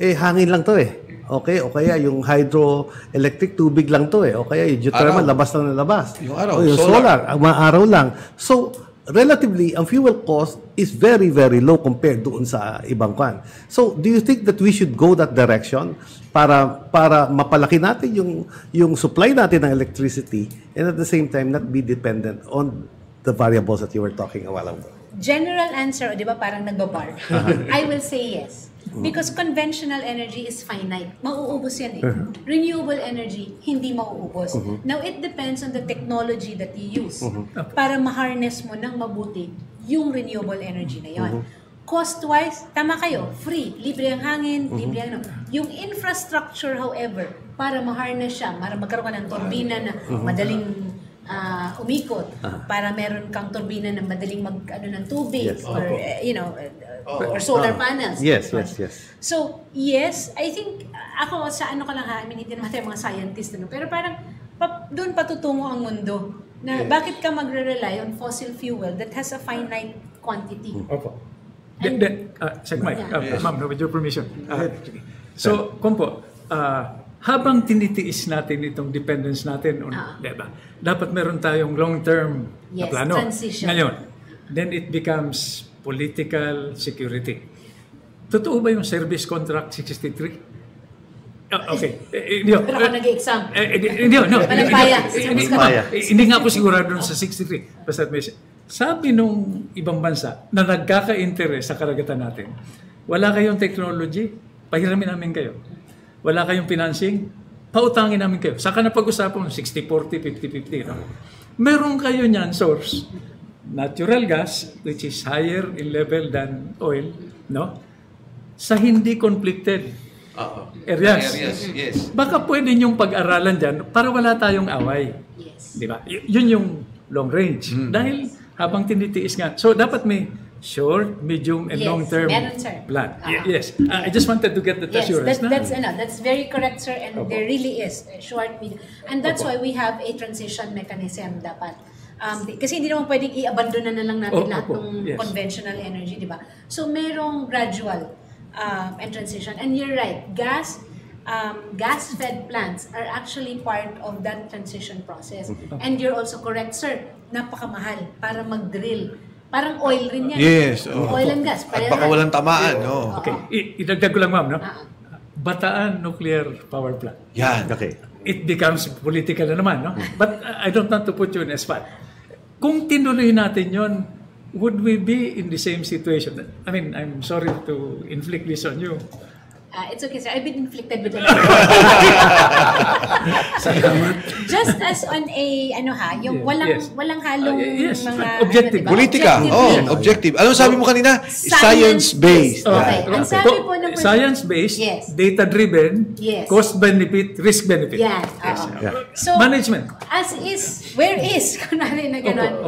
hangin lang to Okay? O kaya yung hydroelectric, tubig lang to O kaya yung geothermal, labas lang na labas. Yung araw, o yung solar, mga araw lang. So, relatively, ang fuel cost is very, very low compared doon sa ibang kan. So, do you think that we should go that direction para mapalaki natin yung supply natin ng electricity and at the same time not be dependent on the variables that you were talking a while ago? General answer, di ba parang nagbabar? I will say yes. Because conventional energy is finite. Mauubos yan Renewable energy, hindi mauubos. Now, it depends on the technology that you use para ma-harness mo ng mabuti yung renewable energy na yon. Cost-wise, tama kayo, free. Libre ang hangin, libre ang Yung infrastructure, however, para ma-harness siya, para magkaroon ka ng turbina na madaling umikot, para meron kang turbina na madaling ng tubig, or or solar panels. Yes. So, yes, I think, ako sa ka lang I mean, hindi naman tayo mga scientist, pero parang doon patutungo ang mundo na bakit ka magre-rely on fossil fuel that has a finite quantity. Opo. Ma'am, with your permission. So, Kompo, habang tinitiis natin itong dependence natin, diba, dapat meron tayong long-term na plano. Transition. Ngayon, then it becomes political security. Totoo ba yung service contract 63? Okay. Pero ako nag-exam. Hindi nga ako sigurado dun sa 63. Basta sabi nung ibang bansa na nagkaka-interest sa karagatan natin, wala kayong technology, pahiramin namin kayo. Wala kayong financing, pautangin namin kayo. Saka na pag-usapan 60-40, 50-50. No? Meron kayo niyan source. Natural gas, which is higher in level than oil, no? Sa hindi conflicted areas. Yes. Baka pwede niyong pag-aralan dyan para wala tayong away. Yes. Di ba? Yun yung long range. Dahil habang tinitiis nga. So, dapat may short, medium, and long-term plan. Yes. I just wanted to get that assurance. That's very correct, sir. And there really is short, medium. And that's why we have a transition mechanism dapat. Kasi hindi naman pwedeng i-abandon na lang natin lahat ng conventional energy, di ba? So, merong gradual and transition. And you're right, gas-fed plants are actually part of that transition process. And you're also correct, sir, napakamahal para mag-drill. Parang oil rin yan. Yes. Oil and gas. At baka walang tamaan. Okay. Idagdag ko lang, ma'am, no? Bataan Nuclear Power Plant. Yan. Okay. It becomes political na naman, no? But I don't want to put you in a spot. Kung tinuloy natin yon, would we be in the same situation? I mean, I'm sorry to inflict this on you. It's okay, sir. I've been inflicted with it. Just as on a, yung walang halong mga... Objective. Politika. Objective. Ano sabi mo kanina? Science-based. Okay. Ang sabi po ng... Science-based, data-driven, cost-benefit, risk-benefit. Yan. So, management. As is, where is, kunwari na gano'n.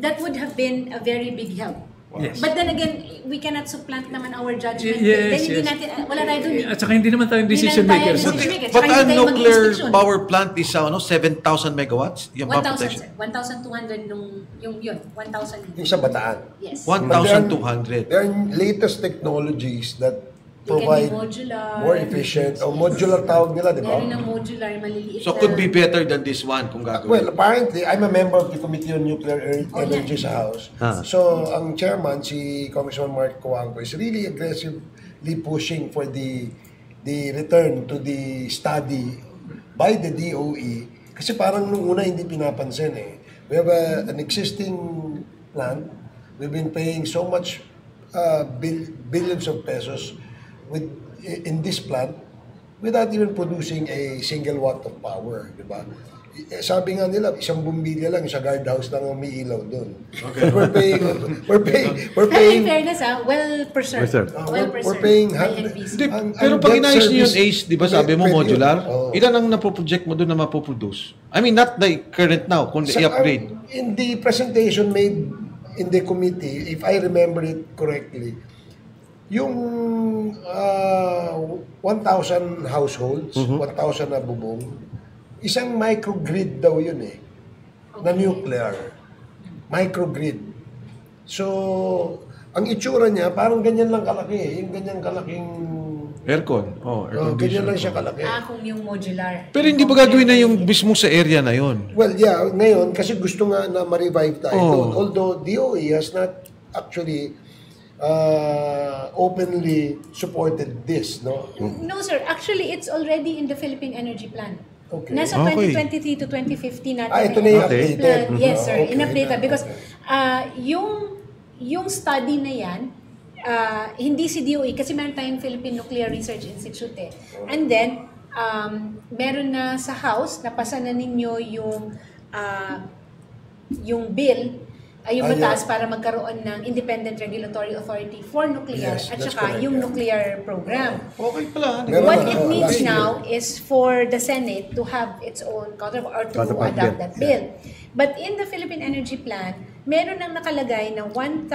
That would have been a very big help. Yes. But then again, we cannot supplant naman our judgment. Then hindi natin, wala tayo dun. At saka hindi naman tayong decision makers. But a nuclear power plant is 7,000 megawatts? 1,200 yung yun. 1,000. Yung sa Bataan. Yes. 1,200. There are latest technologies that provide more efficient o modular tawag nila, di ba? Meron ng modular, maliliit. So could be better than this one kung gagawin. Well, apparently, I'm a member of the Committee on Nuclear Energy sa House. So, ang chairman, si Congressman Mark Coangco, is really aggressively pushing for the return to the study by the DOE Kasi parang nung una hindi pinapansin eh. We have an existing plant. We've been paying so much billions of pesos in this plant without even producing a single watt of power, di ba? Sabi nga nila, isang bumbilya lang sa guardhouse lang ang umiilaw doon. Okay. We're paying. In fairness, well-preserved. We're paying. Pero pag inayos niyo yung ACE, di ba sabi mo modular, ilan ang napoproject mo doon na mapoproduce? I mean, not the current now, kundi i-upgrade. In the presentation made in the committee, if I remember it correctly, yung 1,000 households, 1,000 na bubong, isang microgrid daw yun eh, na nuclear. Microgrid. So, ang itsura niya, parang ganyan lang kalaki eh. Yung ganyan kalaking... Aircon. Ganyan lang siya kalaki. Kung yung modular. Pero hindi ba gagawin na yung mismo sa area na yon? Well, yeah. Ngayon, kasi gusto nga na ma-revive tayo doon. Although DOE has not actually openly supported this, no? No, sir. Actually, it's already in the Philippine Energy Plan. Okay. Nasa 2023 to 2050 natin. Ito na yung updated. Yes, sir. Okay. In-update because yung study na yan, hindi si DOE, kasi meron tayong Philippine Nuclear Research Institute eh. And then, meron na sa House, napasa na ninyo yung bill, yung mataas para magkaroon ng Independent Regulatory Authority for Nuclear at saka yung nuclear program. Okay pala. What it needs now is for the Senate to have its own counterpart or to adopt that bill. But in the Philippine Energy Plan, meron nang nakalagay na 1,000,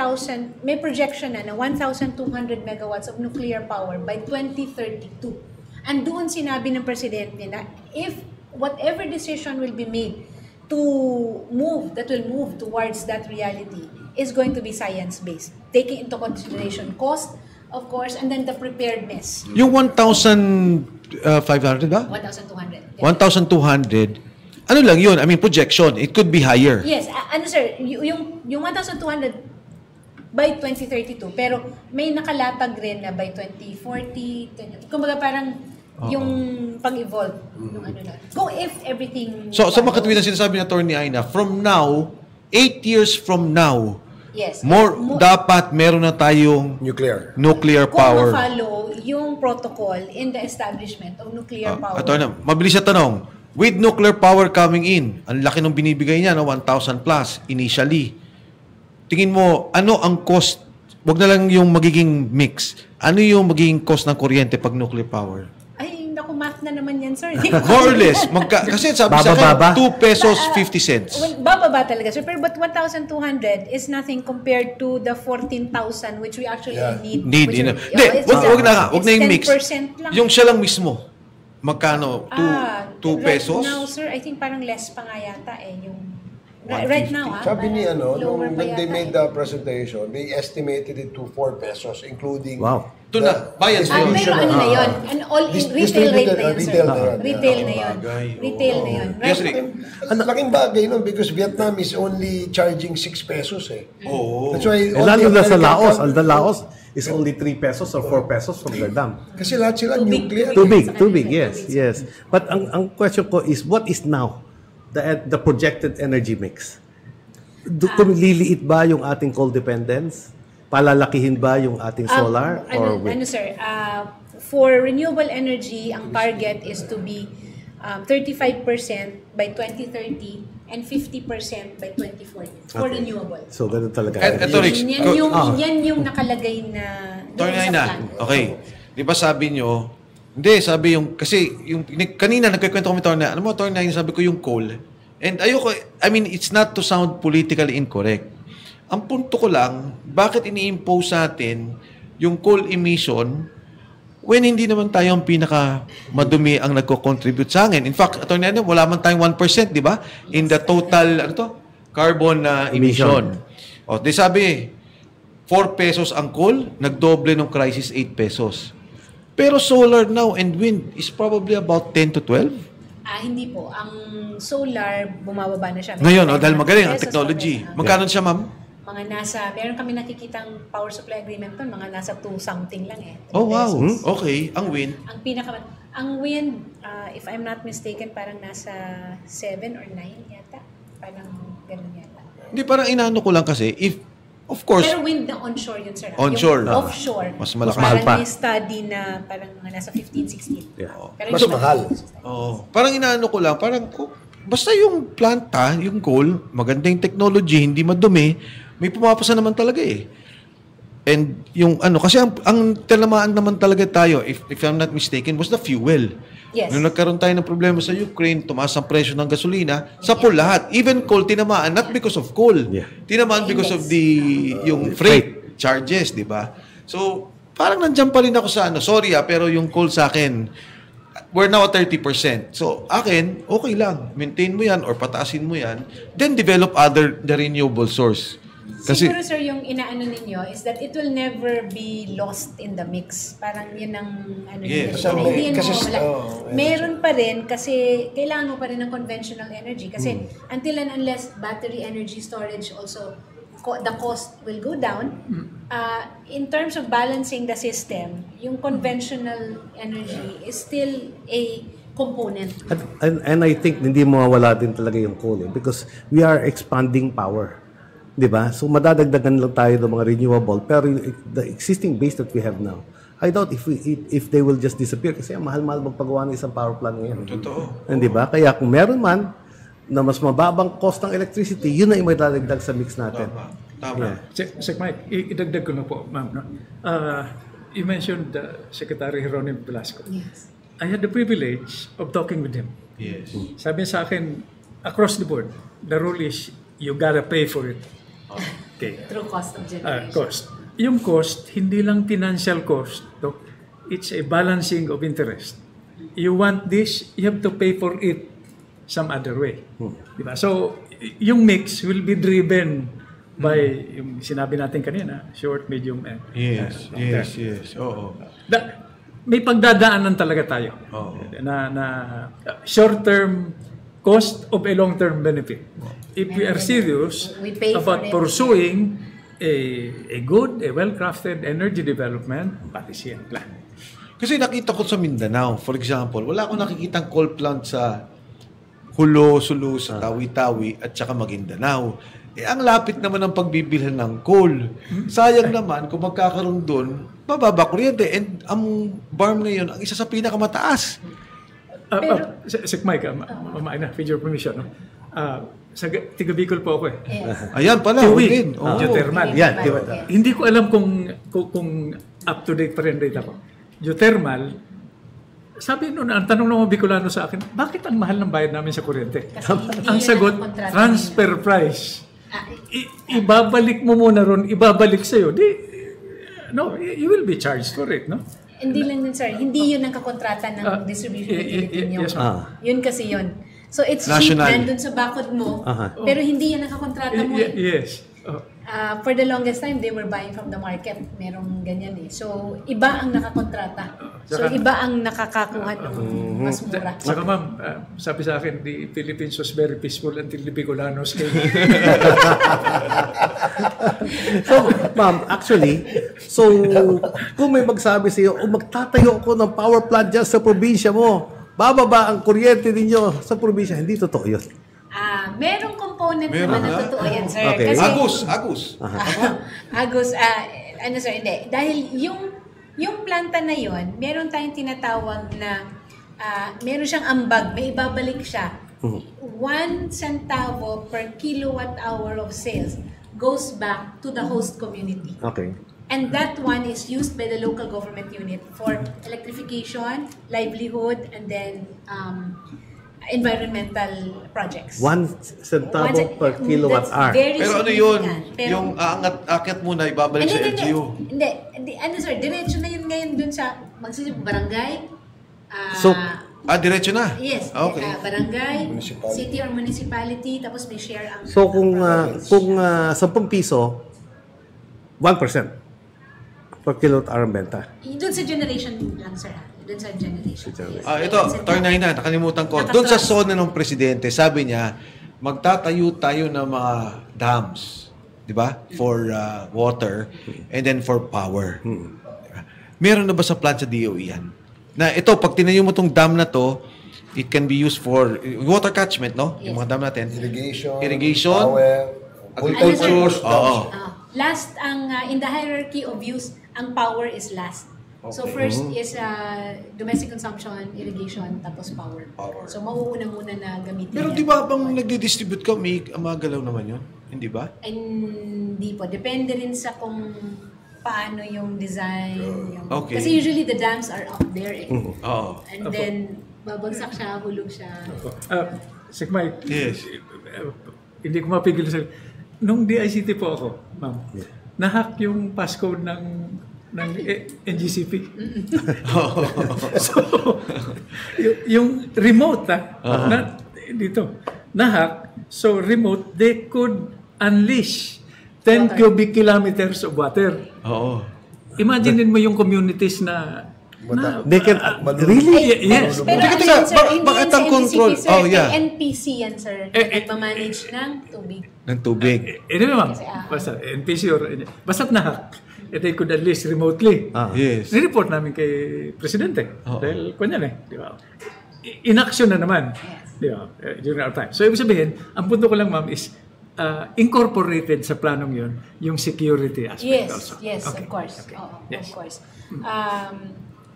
may projection na 1,200 megawatts of nuclear power by 2032. And doon sinabi ng Presidente na if whatever decision will be made that will move towards that reality is going to be science-based, taking into consideration cost, of course, and then the preparedness. Yung 1,500 ba? 1,200. 1,200. Ano lang yun? I mean, projection. It could be higher. Yes. Sir, yung 1,200 by 2032, pero may nakalatag rin na by 2040, kumbaga parang yung pag-evolve ng ano na. Go if everything... So, sa makatwid na sinasabi na Attorney Aina, from now, 8 years from now, yes, dapat meron na tayong nuclear power. Kung ma-follow yung protocol in the establishment of nuclear power. Attorney, mabilis na tanong. With nuclear power coming in, ang laki nung binibigay niya, 1,000 plus initially. Tingin mo, ano ang cost? Wag na lang yung magiging mix. Ano yung magiging cost ng kuryente pag nuclear power? Math na naman yan, sir. More or less. Kasi sabi sa akin, 2 pesos 50 cents. Bababa talaga, sir. But 1,200 is nothing compared to the 14,000 which we actually need. Wag na yung mix. Yung siya lang mismo. Magkano? 2 pesos? Right now, sir, I think parang less pa nga yata yung... Right now, sabi ni when they made the presentation, they estimated it to 4 pesos, including... Wow. Ito na, bayan pero ano na yun? An retail rate na yun, sir. Retail na yun. Retail na yun. Ang laking bagay nun because Vietnam is only charging 6 pesos eh. That's why... Lalo na sa Laos. Ang Laos is only 3 pesos or 4 pesos from their dam. Kasi lahat sila nuclear. Too big, yes. But ang question ko is, what is now the projected energy mix? Liliit ba yung ating coal dependence? Palalakihin ba yung ating solar or wind? Sir, for renewable energy, ang target is to be 35% by 2030 and 50% by 2040 for renewable. So, ganun talaga. Yan yung nakalagay na... Okay. Di ba sabi nyo, sabi yung, kasi yung, kanina nagkikwento kami alam mo, sabi ko yung coal. And it's not to sound politically incorrect. Ang punto ko lang, bakit ini-impose sa atin yung coal emission when hindi naman tayo ang pinaka-madumi ang nagko-contribute sa akin? In fact, wala man tayong 1%, di ba? In the total, carbon emission. Di sabi, 4 pesos ang coal, nagdoble ng crisis 8 pesos. Pero solar now and wind is probably about 10 to 12? Hindi po. Ang solar, bumababa na siya. Ngayon, dahil magaling ang technology. Magkano siya, ma'am? Meron kami nakikitang power supply agreement doon, mga nasa 2 something lang eh. Oh, wow. Okay. Ang wind? Ang wind, if I'm not mistaken, parang nasa 7 or 9 yata. Parang ganun yata. Hindi, parang inaano ko lang kasi, if, of course, pero wind na onshore yun, sir. Onshore. Yung offshore. Mas malaki. Mahal pa. Parang may study na parang nasa 15-16. Yeah. Pero Mas hindi mahal. Parang inaano ko lang, parang basta yung planta, yung coal, maganda yung technology, hindi madumi, may pumapasa naman talaga eh. And yung kasi ang tinamaan naman talaga tayo, if I'm not mistaken, was the fuel. Yes. Nung nagkaroon tayo ng problema sa Ukraine, tumaas ang presyo ng gasolina, sa pool lahat. Even coal tinamaan, not because of coal. Yeah. Tinamaan because of yung freight charges, di ba? So, parang nandiyan pa rin ako sa sorry pero yung coal sa akin, we're now at 30%. So, akin, okay lang. Maintain mo yan or pataasin mo yan. Then, develop the renewable source. Kasi, siguro, sir, yung inaano ninyo is that it will never be lost in the mix. Parang yun ang Yes. hindi yan Kasi, mawawala. Meron pa rin kasi kailangan mo pa rin ng conventional energy. Kasi until and unless battery energy storage also, the cost will go down. In terms of balancing the system, yung conventional energy is still a component. And I think hindi mawawala din talaga yung coal because we are expanding power. 'Di ba? So madadagdagan lang tayo ng mga renewable pero the existing base that we have now, I doubt if they will just disappear kasi mahal-mahal magpagawa ng isang power plant ngayon. totoo. Hindi ba? Kaya kung meron man na mas mababang cost ng electricity, yun na yung madadagdag sa mix natin. Tama. Sec Mike, idagdag ko na po, ma'am. No? You mentioned Secretary Jeronimo Velasco. Yes. I had the privilege of talking with him. Yes. Sabi sa akin, across the board, the rule is you gotta pay for it. Okay. Through cost of generation. Cost. Yung cost, hindi lang financial cost. No? It's a balancing of interest. You want this, you have to pay for it some other way. Diba? So, yung mix will be driven by yung sinabi natin kanina, short, medium, and Yes. Oo. may pagdadaanan talaga tayo na short-term cost of a long-term benefit. If we are serious we pay about for it. pursuing a good, a well-crafted energy development policy and plan. Kasi nakita ko sa Mindanao, for example, wala akong nakikitang coal plant sa Hulo, Sulu, sa Tawi-Tawi at saka Maguindanao. Ang lapit naman ng pagbibilhan ng coal. Sayang naman kung magkakaroon doon, bababa kuryente. And ang BARM ngayon, ang isa sa pinakamataas. Sec Mike, mamain na, with your permission. No? Sa tiga Bicol po ako eh. Yes. Ayan pala. Tiwi, Okay. geothermal. Yan, Hindi ko alam kung up-to-date pa rin data ko. Geothermal, sabi noon, ang tanong ng mga Bicolano sa akin, bakit ang mahal ng bayad namin sa kuryente? Kasi hindi Ang yun sagot, ang kontrata transfer price. Ibabalik mo muna ron, ibabalik sa'yo. You will be charged for it, no? Hindi lang din, sir. Hindi yun ang kakontrata ng distribution utility nyo. yes, Yun kasi yun. So it's National. cheap nandun sa bakod mo, pero hindi yan ang kakontrata mo. Yes. For the longest time, they were buying from the market. Merong ganyan eh. So, iba ang nakakontrata. So, iba ang nakakakuha ng mas mura. Saka ma'am, sabi sa akin, the Philippines was very peaceful until the Bicolanos came. So, ma'am, actually, kung may magsabi sa iyo, magtatayo ako ng power plant dyan sa probinsya mo, bababa ang kuryente ninyo sa probinsya. Hindi totoo yun. Merong component naman na totoo yan, sir. Okay. Kasi, Agus. Agus, sir, hindi. Dahil yung planta na yon, meron tayong tinatawag na, meron siyang ambag, may ibabalik siya. 1 centavo per kilowatt hour of sales goes back to the host community. Okay. And that one is used by the local government unit for electrification, livelihood, and then environmental projects. 1 centavo per kilowatt hour. Pero ano yun? Yung aangat-akit muna, ibabalik sa LGU. Hindi. Ano sir, diretso na yun ngayon dun sa barangay. So, diretso na? Yes. Okay. Barangay, city or municipality, tapos may share ang... So kung 10 piso, 1% per kilowatt hour ang benta. Doon sa generation lang, sir. Doon sa generation. Ito, Tornay na, nakalimutan ko. Doon sa zona ng presidente, sabi niya, magtatayo tayo ng mga dams, di ba? For water and then for power. Meron na ba sa plan sa DOE yan? Na ito, pag tinayo mo tong dam na to, it can be used for water catchment, no? Yung mga dam natin. Irrigation, power, agriculture. Oo. Last, in the hierarchy of use, ang power is last. So first is domestic consumption, irrigation, tapos power. So mauuna muna na gamitin. Pero di ba bang nagdi-distribute ka, may magalaw naman yun? Hindi ba? Hindi po. Depende rin sa kung paano yung design. Okay. Kasi usually the dams are up there. And then babagsak siya, hulog siya. Sikmay, Yes. hindi ko mapigil sa... Nung DICT po ako, ma'am, nahack yung passcode ng NGCP. So, yung remote, dito, nahack, so remote, they could unleash 10 cubic kilometers of water. Imaginein mo yung communities na they can really? Yes. Pero bakit ang control? NPC yan, sir. Nagmamanage ng tubig. Ng tubig. Hindi naman. Basta NPC or... Basta't nahack. They could at least remotely. Yes. Nireport namin kay Presidente. Dahil kunyan di ba? In-action na naman. Di ba? During our time. So, ibig sabihin, ang punto ko lang, ma'am, is incorporated sa planong yun, yung security aspect also. Yes, of course. Of course.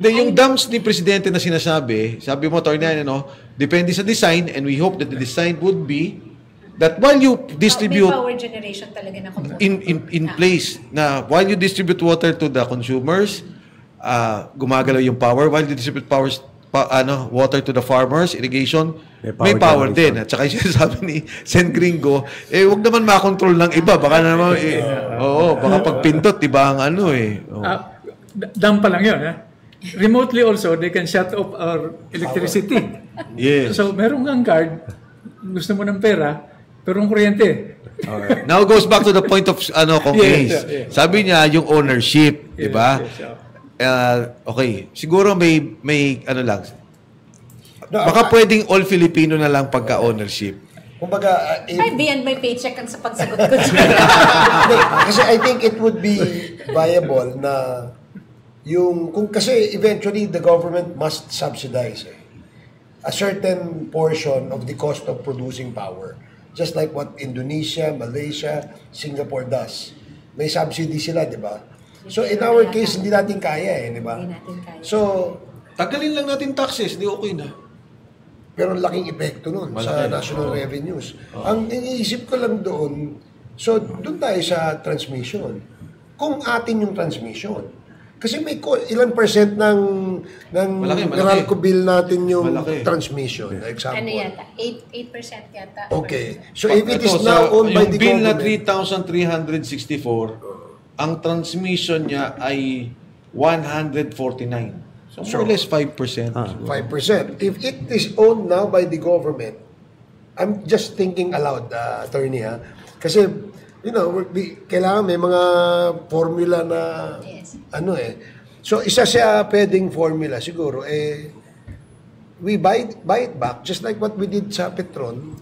Yung dams ni Presidente na sinasabi, sabi mo, Attorney, depende sa design, and we hope that the design would be that while you distribute power generation talaga na in place na while you distribute water to the consumers, gumagalaw yung power. While you distribute water to the farmers, irrigation, may power din. At saka yung sinasabi ni Sen Gringo, wag naman makontrol ng iba. Baka naman, baka pagpindot, diba ang Dam pa lang yun, remotely also, they can shut off our electricity. Yes. So, merong kang card, gusto mo ng pera, pero ang kuryente. Okay. Now goes back to the point of Kong Ace. Sabi niya yung ownership, di ba? Okay, siguro may lang. Baka pwedeng all Filipino na lang pagka-ownership. Kumbaga, may beyond my paycheck ang sa pagsagot ko dyan. Kasi I think it would be viable na kasi eventually the government must subsidize a certain portion of the cost of producing power. Just like what Indonesia, Malaysia, Singapore does. May subsidy sila, di ba? So in our case, hindi natin kaya di ba? Hindi natin kaya. So, tagalin lang natin taxes, di okay na. Pero laking epekto nun sa national revenues. Ang iniisip ko lang doon, so doon tayo sa transmission. Kung atin yung transmission, kasi may ilang percent ng Meralco bill natin yung transmission. Example. Ano yata? 8% yata. Okay. So if it is now owned by the government. Yung bill na 3,364, ang transmission niya ay 149. So more or less 5%. 5%. If it is owned now by the government, I'm just thinking aloud, attorney kasi kailangan may mga formula na So isa siya pwedeng formula siguro we buy it back just like what we did sa Petron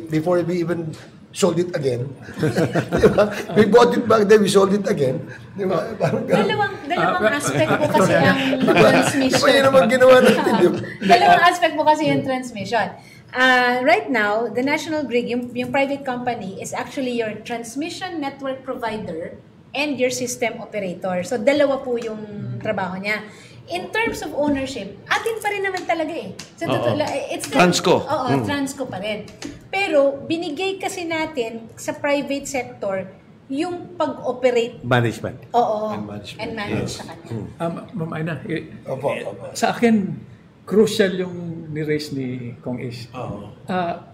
before we even sold it again. Diba? We bought it back then we sold it again. Diba? Dalawang aspect po kasi ang transmission. Diba yun naman ginawa natin? Dalawang aspect po kasi yung transmission. Right now, the National Grid, yung private company, is actually your transmission network provider and your system operator. So, dalawa po yung trabaho niya. In terms of ownership, atin pa rin naman talaga So, Transco. Transco pa rin. Pero, binigay kasi natin sa private sector yung pag-operate. Management. And manage sa kanila. Ma'am Aina, sa akin, crucial yung ni-raise ni Kong Ace.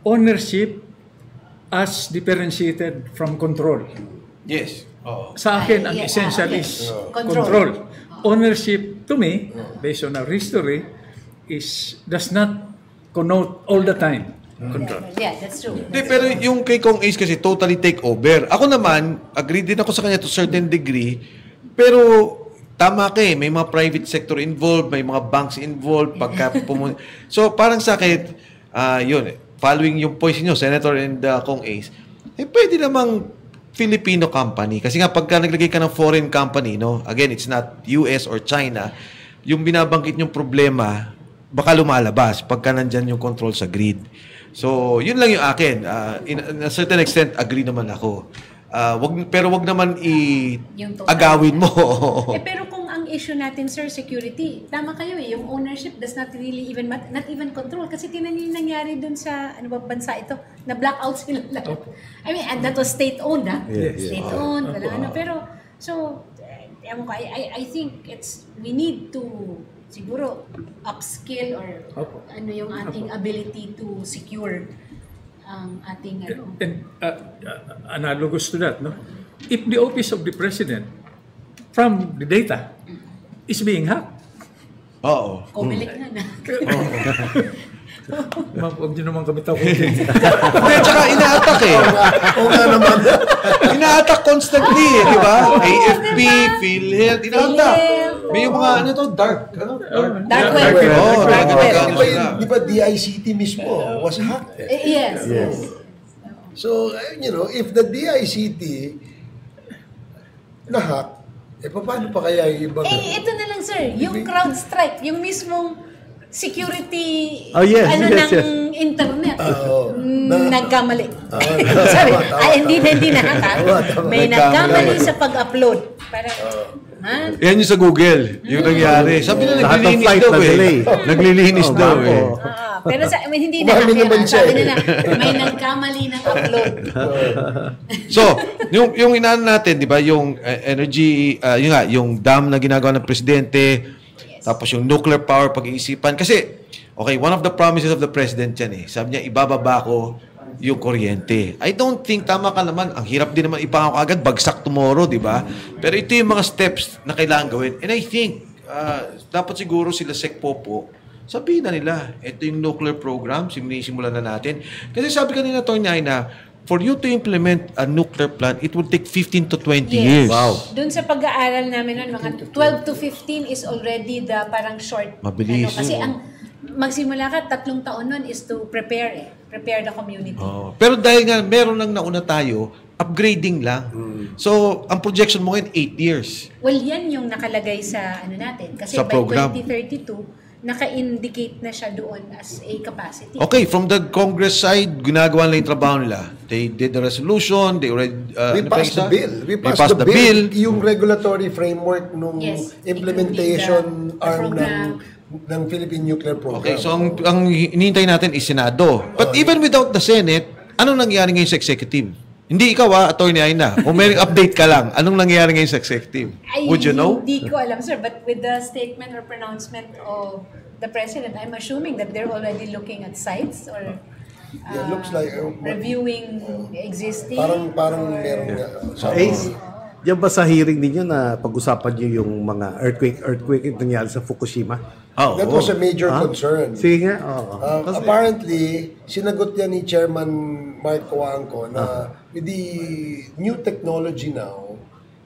Ownership as differentiated from control. Yes. Sa akin, ang essential is control. Ownership, to me, based on our history, does not connote all the time control. Yeah, that's true. Pero yung kay Kong Ace kasi totally take over. Ako naman, agree din ako sa kanya to certain degree, pero tama ka may mga private sector involved, may mga banks involved, So parang sa akin, following yung points niyo, Senator and Kong Ace, pwede namang Filipino company. Kasi nga, pagka naglagay ka ng foreign company, again, it's not US or China, yung binabanggit yung problema, baka lumalabas pagka nandyan yung control sa grid. So, yun lang yung akin. In a certain extent, agree naman ako. Pero wag naman agawin mo. Pero kung ang issue natin, sir, security, tama kayo yung ownership does not really even, not even control. Kasi tinan niyo yung nangyari dun sa, bansa ito, na blackout sila lahat. I mean, and that was state-owned, State-owned, Pero, so, I think we need to siguro upskill or yung ating ability to secure ang ating And analogous to that, no? If the office of the president from the data is being hacked. Oo. Kumilik na. Ma'am, huwag niyo naman kami takutin. Tsaka ina-attack Oo nga naman. Ina-attack constantly di ba? AFP, PhilHealth, ina-attack. May yung mga dark web. Di ba DICT mismo was hacked? Yes. So, if the DICT na-hack, paano pa kaya yung ibang... ito na lang, sir. Yung CrowdStrike, yung mismong security ng internet. Nagkamali. Sorry. Hindi na may nagkamali sa pag-upload. Yan yung sa Google. Yung nangyari. Sabi na naglilinis daw pero hindi na sabi na may nagkamali ng upload. So, yung inaan natin, di ba, yung energy, yung dam na ginagawa ng presidente, tapos yung nuclear power pag-iisipan. Kasi, one of the promises of the president yan Sabi niya, ibababa ko yung kuryente. I don't think, tama ka naman, ang hirap din naman ipangako agad, bagsak tomorrow, di ba? Pero ito yung mga steps na kailangan gawin. And I think, dapat siguro sila SecPopo, sabihin na nila, ito yung nuclear program, simulan na natin. Kasi sabi kanina, Tony Aina, for you to implement a nuclear plant, it would take 15 to 20 years. Wow. Doon sa pag-aaral namin, mga 12 to 15 is already the parang short. Mabilis. Kasi ang magsimula ka, 3 taon nun is to prepare the community. Pero dahil nga, meron lang nauna tayo, upgrading lang. So, ang projection mo ngayon, 8 years. Well, yan yung nakalagay sa natin. Kasi sa by program. 2032, naka-indicate na siya doon as a capacity. Okay, from the Congress side, ginagawa nila yung trabaho nila. They did the resolution, they already... we passed the bill. We passed the bill. Yung regulatory framework nung implementation arm ng Philippine Nuclear Program. Okay, so ang hinihintay natin is Senado. But even without the Senate, anong nangyari ngayon sa executive? Hindi ikaw Attorney Aina. Kung may update ka lang, anong nangyari ngayon sa executive? Would you know? Hindi ko alam, sir. But with the statement or pronouncement of the President, I'm assuming that they're already looking at sites or looks like reviewing existing. Parang meron Diyan ba sa hearing ninyo na pag-usapan niyo yung mga earthquake yung nangyari sa Fukushima? That was a major concern. Sige nga. Apparently, sinagot yan ni Chairman Mark Coangco na with the new technology now,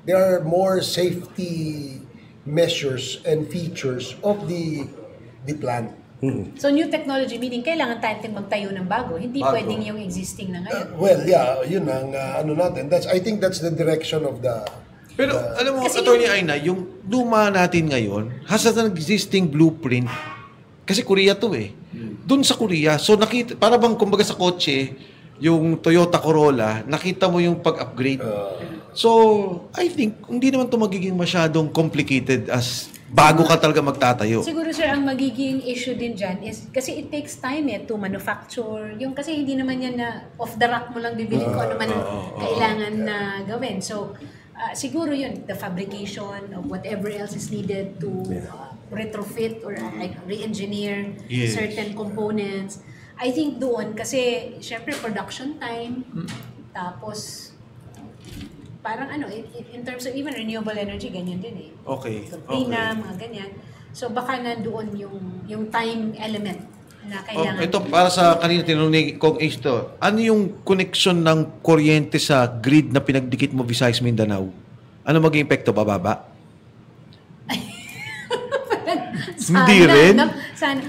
there are more safety measures and features of the plant. So new technology, meaning kailangan tayong magtayo ng bago. Hindi pwedeng yung existing na ngayon. Yun ang natin. I think that's the direction of the... Pero alam mo, Attorney Aina, yung luma natin ngayon has an existing blueprint. Kasi Korea to Doon sa Korea. So nakita, para bang kumbaga sa kotse, yung Toyota Corolla, nakita mo yung pag-upgrade. So, I think, hindi naman ito magiging masyadong complicated as bago ka talaga magtatayo. Siguro, sir, ang magiging issue din dyan is, kasi it takes time to manufacture. Yung kasi hindi naman yan na off the rack mo lang bibili ko ano man kailangan na gawin. So, siguro yun, the fabrication of whatever else is needed to retrofit or re-engineer certain components. I think doon, kasi syempre production time, tapos parang in terms of even renewable energy, ganyan din Okay. So, mga ganyan. So baka nandoon yung time element na kailangan. Ito, para sa kanina tinanong ni Kong Ace to, ano yung connection ng kuryente sa grid na pinagdikit mo Visayas Mindanao? Ano maging epekto? Bababa? Hindi rin? Sana.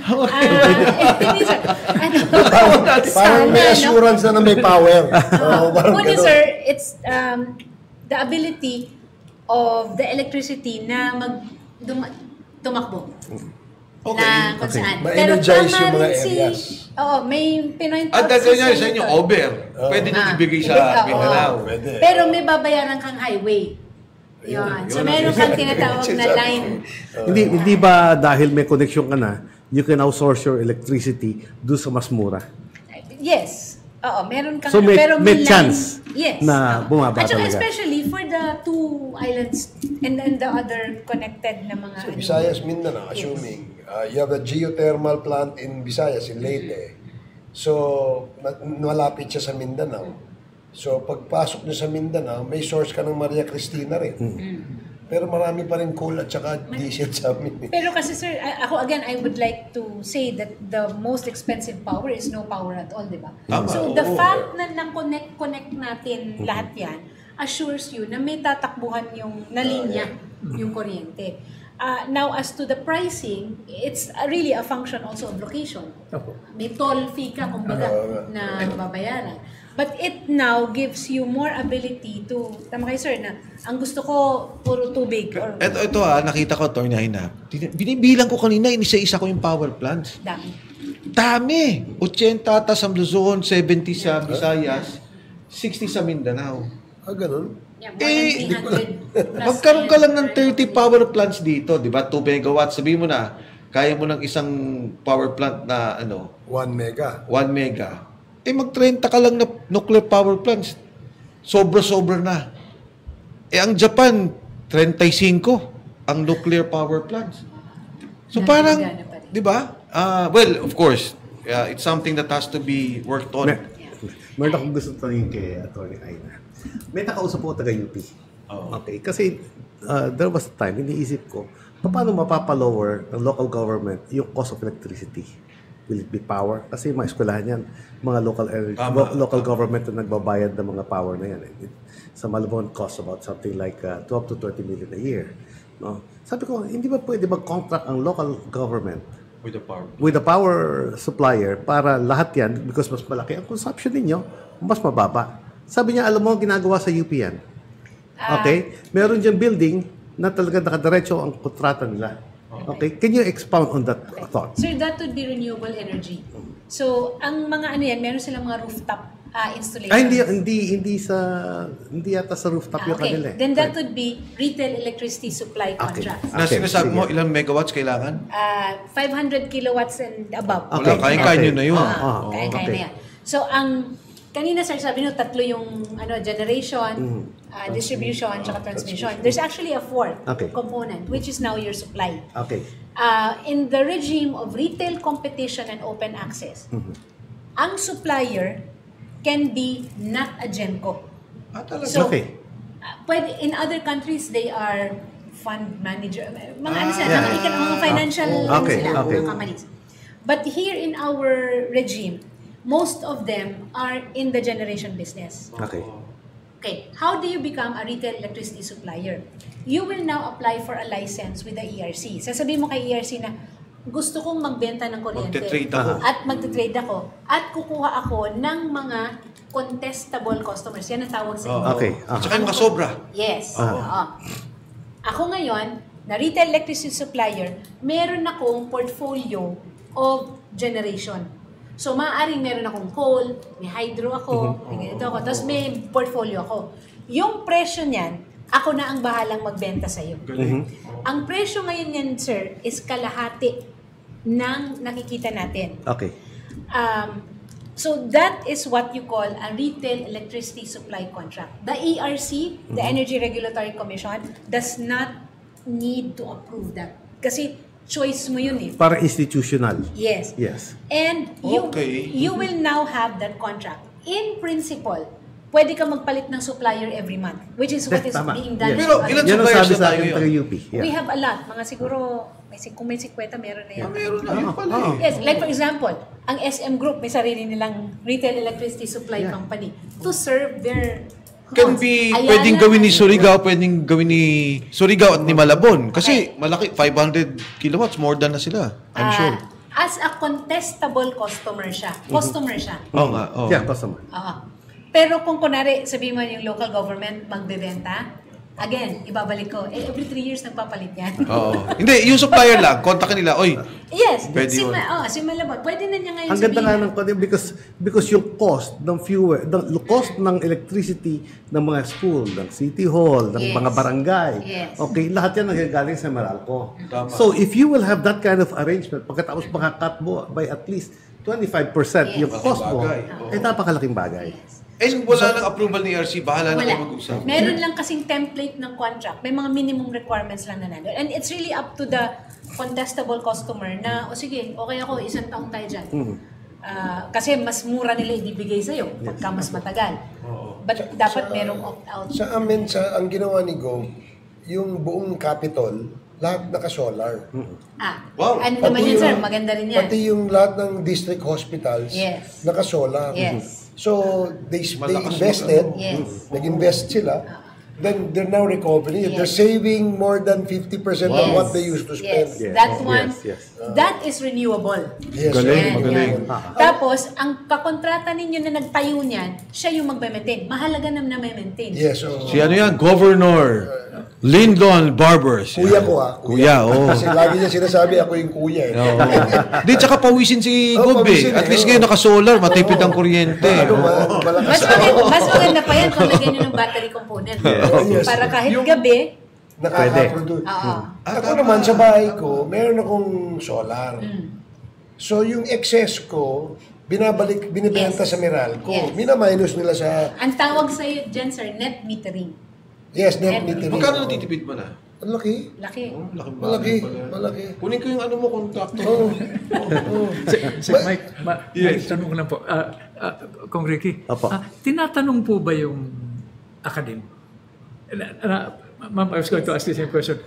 Parang may assurance na may power. Una, sir, it's the ability of the electricity na tumakbo. Okay. Na kung saan. Ma-energize yung mga rin areas. Oo, may pinoint At out dahil sa inyo, over. Pwede nyo ibigay sa Mindanao. Pwede. Pero may babayaran kang highway. Yun. So meron kang tinatawag na line. Hindi ba dahil may connection ka na, you can outsource your electricity doon sa mas mura? Yes. Oo, meron kang So may line. chance Yes. na bumaba At saka talaga. especially for the two islands and then the other connected na mga So, Visayas, Mindanao, assuming you have a geothermal plant in Visayas, in Leyte. So, malapit siya sa Mindanao. So, pagpasok niyo sa Mindanao, may source ka ng Maria Cristina rin. Pero marami pa rin coal at saka diesel sa amin. Pero kasi sir, ako again, I would like to say that the most expensive power is no power at all, di ba? So the fact na na-connect natin lahat yan, assures you na may tatakbuhan yung na linya, yung kuryente. Now, as to the pricing, it's really a function also of location. May toll fee ka, kumbaga, na babayaran. But it now gives you more ability to, tama kayo sir, na ang gusto ko, puro tubig. Or, Ito nakita ko, Atty. Aina. Binibilang ko kanina, inisa-isa ko yung power plants. Dami! 80 ata sa Luzon, 70 sa Visayas, 60 sa Mindanao. Ganun? yeah, more than 300 plus. Magkaroon ka lang ng 30 power plants dito, di ba? 2 megawatts. Sabihin mo na, kaya mo ng isang power plant na 1 mega. 1 mega. Mag-30 ka lang na nuclear power plants. Sobra-sobra na. Ang Japan, 35 ang nuclear power plants. So parang, di ba? Well, of course, it's something that has to be worked on. Meron akong gusto tanongin kay Atty. Aina. May nakausap po taga-UP. Okay, kasi there was a time, iniisip ko, paano mapapalower ng local government yung cost of electricity? Will it be power? Kasi mga eskwelahan yan, mga local government na nagbabayad ng mga power na yan. Sa Malabon, cost about something like 12 to 20 million a year. No? Sabi ko, hindi ba pwede mag-contract ang local government with the power supplier para lahat yan, because mas malaki ang consumption ninyo, mas mababa. Sabi niya, alam mo, ginagawa sa UP yan. Okay? Meron dyan building na talaga nakadiretso ang kontrata nila. Okay, can you expound on that thought? Sir, that would be renewable energy. So, ang mga ano yan, meron silang mga rooftop installation. Hindi yata sa rooftop yung kanila. Then that would be retail electricity supply contract. Na sinasabi mo, ilang megawatts kailangan? 500 kilowatts and above. Wala, kaya nyo na yun. Kaya na yan. So, kanina sir, sabi nyo, tatlo yung generation, distribution, tsaka transmission. There's actually a fourth component, which is now your supply. Okay. In the regime of retail competition and open access, ang supplier can be not a GENCO. So, pwede, in other countries, they are fund manager, mga mga financial companies. But here in our regime, most of them are in the generation business. Okay. How do you become a retail electricity supplier? You will now apply for a license with the ERC. Sasabihin mo kay ERC na gusto kong magbenta ng kuryente at magte-trade ako at kukuha ako ng mga contestable customers. Yan ang tawag sa inyo. At saka yung makasobra. Yes. Ako ngayon, na retail electricity supplier, meron akong portfolio of generation. So, maaaring meron akong coal, may hydro ako, may ganito ako, tapos may portfolio ako. Yung presyo niyan, ako na ang bahalang magbenta sa'yo. Ang presyo ngayon yan, sir, is kalahati ng nakikita natin. So, that is what you call a retail electricity supply contract. The ERC, the Energy Regulatory Commission, does not need to approve that. Kasi, choice mo yun eh. Para institutional. Yes. And you will now have that contract. In principle, pwede ka magpalit ng supplier every month, which is what is being done. Pero ilan suppliers na tayo yun? We have a lot. Mga siguro, kung may 50, meron na yan. Meron na yun pala. Yes, like for example, ang SM Group, may sarili nilang retail electricity supply company to serve their Can be, pwedeng gawin ni Surigao, pwedeng gawin ni Surigao at ni Malabon. Kasi malaki, 500 kilowatts, more than na sila. I'm sure. As a contestable customer siya. Oo nga. Yeah, customer. Pero kung kunwari, sabihin mo yung local government magbebenta, Again, ibabalik ko. Every 3 years nagpapalit yan. Oo. Hindi, yung supplier lang, kontakin nila, oy. Yes. Pwede yun. Si Malabon. Pwede na niya ngayon Ang ganda nga ng kanya because yung cost ng fuel, the cost ng electricity ng mga school, ng city hall, ng mga barangay. Yes. Okay, lahat yan nagagaling sa Meralco. So if you will have that kind of arrangement, pagkatapos makakat mo by at least 25% yung cost mo, napakalaking bagay. Wala nang approval ni ERC, bahala na kayo mag-usap. Meron lang kasing template ng contract. May mga minimum requirements lang na nandun. And it's really up to the contestable customer na, sige, okay ako, 1 taon tayo dyan. Kasi mas mura nila ibibigay sa'yo pagka mas matagal. But dapat merong opt-out. Sa amin, ang ginawa ni Go, yung buong Capitol, lahat naka-solar. Wow. Ano naman yun, sir? Maganda rin yan. Pati yung lahat ng district hospitals, naka-solar. Yes. So, they invested, nag-invest sila, then they're now recovering it. They're saving more than 50% of what they used to spend. Yes. That one, that is renewable. Yes. Magaling. Tapos, ang kakontrata ninyo na nagtayo niyan, siya yung magme-maintain. Mahalaga na ma-maintain. Yes. Si ano yan? Governor Lyndon Barbers. Kuya ko Kuya, Kasi lagi niya sinasabi, ako yung kuya eh. Di, tsaka pawisin si Gobe. At least ngayon naka-solar, matipid ang kuryente. Mas maganda pa yan kung lagyan nyo ng battery component. Para kahit gabi, nakaka-produce. Ako naman sa bahay ko, meron akong solar. So yung excess ko, binibenta sa Meralco. Mina-minus nila sa... Ang tawag sa'yo dyan, sir, net metering. Yes, net metering. Magkano natitipid mo na? Ang laki. Malaki. Kunin ko yung ano mo, kontakto. Sir Mike, tanong ko lang po. Kung Ricky, tinatanong po ba yung academe? Ma'am, I was going to ask the same question.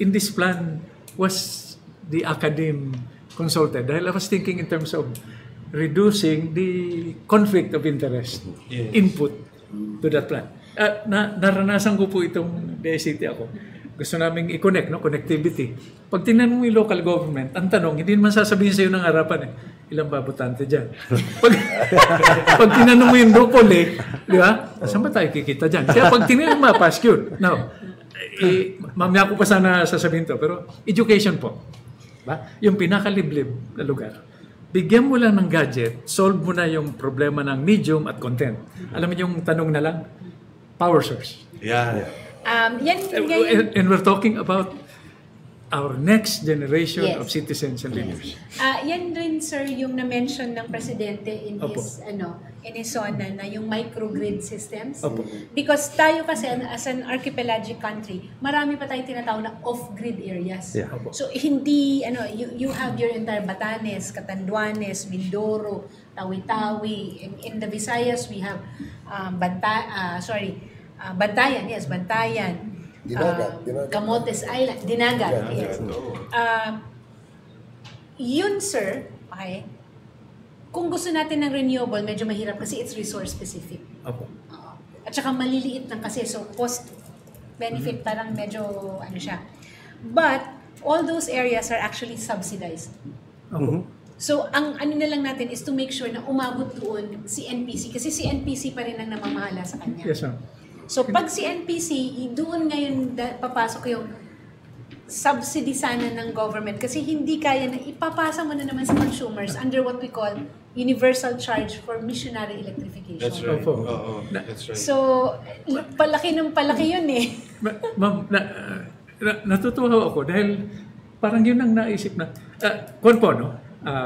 In this plan, was the academe consulted? Dahil I was thinking in terms of reducing the conflict of interest input to that plan. Naranasan ko po itong DICT ako. Gusto naming i-connect, connectivity. Pag tinanong mo yung local government, ang tanong, hindi naman sasabihin sa'yo ng harapan ilang ba botante dyan? Pag tinanong mo yung local di ba? Saan ba tayo kikita dyan? Kaya pag tinanong mo, pass yun. Now, mamaya ko pa sana sasabihin to, pero education po. Ba? Yung pinakaliblib na lugar. Bigyan mo lang ng gadget, solve mo na yung problema ng medium at content. Alam mo yung tanong na lang, power source. And we're talking about our next generation of citizens and leaders. Yan rin, sir, yung na-mention ng Presidente in his zona na yung microgrid systems. Because tayo kasi as an archipelagic country, marami pa tayong tinatawag na off-grid areas. So hindi, you have your entire Batanes, Catanduanes, Mindoro, Tawi-Tawi. In the Visayas, we have Bantayan, Dinagat. Camotes Island, Dinagat, yes. Yun, sir, okay, kung gusto natin ng renewable, medyo mahirap kasi it's resource specific. At saka maliliit lang kasi, so cost benefit parang medyo siya. But all those areas are actually subsidized. So ang na lang natin is to make sure na umabot doon si NPC kasi si NPC pa rin ang namamahala sa kanya. Yes, sir. So pag si NPC, doon ngayon papasok yung subsidy sana ng government kasi hindi kaya na ipapasa mo na naman sa consumers under what we call universal charge for missionary electrification. That's right. That's right. So, palaki ng palaki yun eh. Ma'am, natutuwa ako dahil parang yun ang naisip na,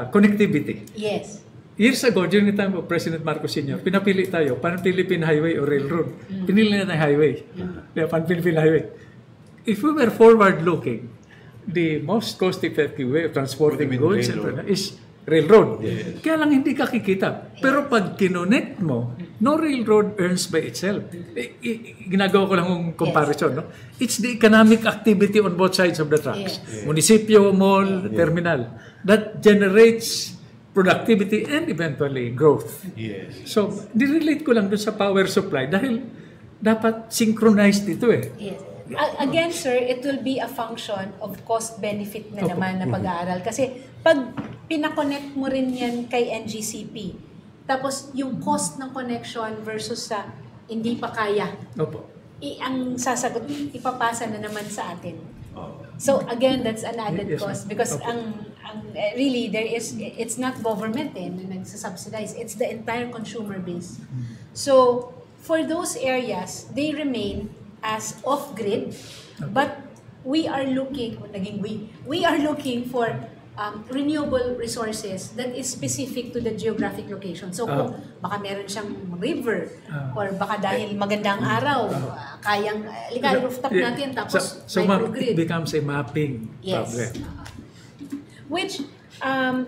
connectivity. Yes. Years ago, during the time of President Marcos Sr., pinapili tayo, parang Philippine Highway or Railroad. Pinili natin highway. Parang Philippine Highway. If we were forward-looking, the most cost-effective way of transporting goods is railroad. Kaya lang hindi ka kikita. Pero pag kinonect mo, no railroad earns by itself. Ginagawa ko lang yung comparison. No? It's the economic activity on both sides of the tracks. Munisipyo, mall, terminal. That generates productivity and eventually growth. So, nirelate ko lang dun sa power supply dahil dapat synchronized ito Again, sir, it will be a function of cost-benefit na naman na pag-aaral. Kasi pag pinakonnect mo rin yan kay NGCP, tapos yung cost ng connection versus sa hindi pa kaya. ang sasagot, ipapasa na naman sa atin. So again, that's an added cost because really it's not government na nagsasubsidize, it's the entire consumer base. So for those areas, they remain as off-grid, but we are looking for renewable resources that is specific to the geographic location. So kung baka meron siyang river or baka dahil magandang araw, kayang rooftop natin tapos microgrid. It becomes a mapping problem. Which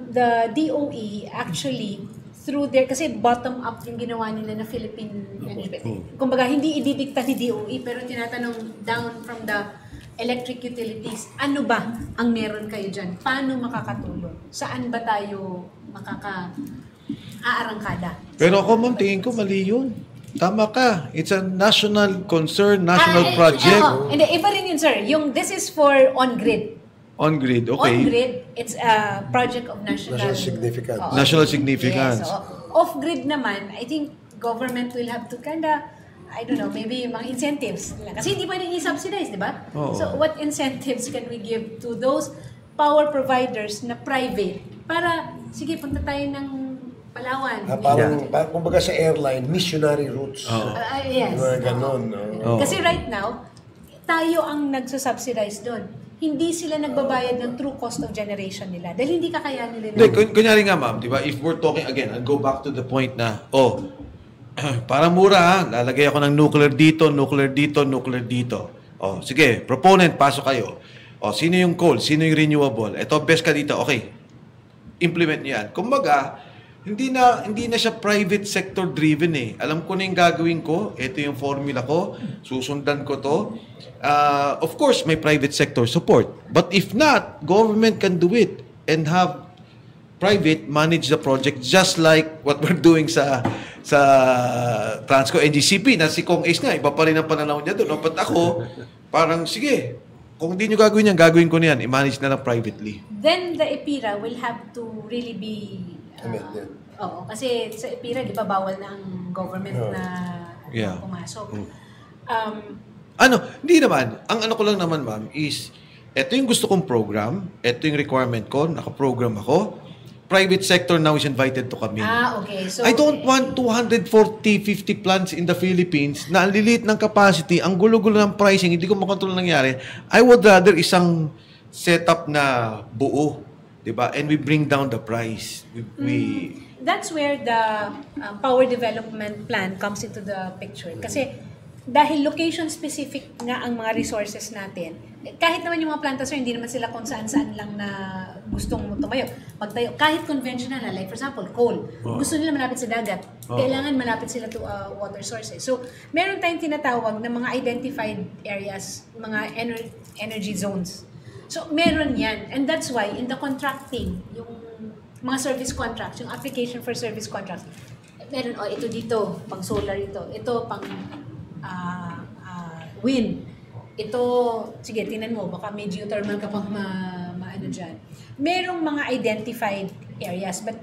the DOE actually through their, kasi bottom up yung ginawa nila na Philippine management. Kumbaga hindi ididikta ni DOE pero tinatanong down from the electric utilities, ano ba ang meron kayo dyan? Paano makakatulong? Saan ba tayo aarangkada? Pero ako, ma'am, tingin ko mali yun. Tama ka. It's a national concern, national project. Hindi, iba rin yun, sir. This is for on-grid. On-grid, okay. On-grid, it's a project of national significance. National significance. Yes, off-grid naman, I think government will have to I don't know, maybe mga incentives. Kasi hindi pwedeng i-subsidize, di ba? So what incentives can we give to those power providers na private para, sige, punta tayo ng Palawan. Parang kumbaga sa airline, missionary routes. Yes. Ganon. Kasi right now, tayo ang nagsusubsidize doon. Hindi sila nagbabayad ng true cost of generation nila dahil hindi kakayanin nila. Kunyari nga, ma'am, di ba? If we're talking again, I'll go back to the point na, para mura, lalagay ako ng nuclear dito. Sige, proponent, pasok kayo. Sino yung coal? Sino yung renewable? Ito, best ka dito. Okay, implement niyo yan. Kumbaga, hindi na siya private sector driven eh. Alam ko na yung gagawin ko. Ito yung formula ko. Susundan ko to. Of course, may private sector support. But if not, government can do it and have private manage the project just like what we're doing sa Transco NGCP na si Kong Ace nga, iba pa rin ang pananaw niya doon. But ako, parang sige, kung hindi nyo gagawin yan, gagawin ko na yan, i-manage na lang privately. Then the EPIRA will have to really be kasi sa EPIRA, di ba, bawal na ang government na pumasok. Hindi naman. Ang ano ko lang naman, ma'am, is ito yung gusto kong program, ito yung requirement ko, nakaprogram ako. Private sector now is invited to come in. Okay. So, I don't want 240-50 plants in the Philippines na ang lilit ng capacity, ang gulo-gulo ng pricing, hindi ko makontrol nangyari. I would rather isang setup na buo, di ba? And we bring down the price. That's where the power development plan comes into the picture. Kasi dahil location-specific nga ang mga resources natin, kahit naman yung mga planta, sir, hindi naman sila kung saan-saan lang na gustong tumayo. Magtayo, kahit conventional na, like for example, coal, gusto nila malapit sa dagat. Kailangan malapit sila to water sources. So, meron tayong tinatawag na mga identified areas, mga energy zones. So, meron yan. And that's why, in the contracting, yung mga service contracts, yung application for service contracts, meron, ito dito, pang solar ito, ito pang wind. Ito, sige, tinan mo, baka may geothermal ka pang maano dyan. Merong mga identified areas, but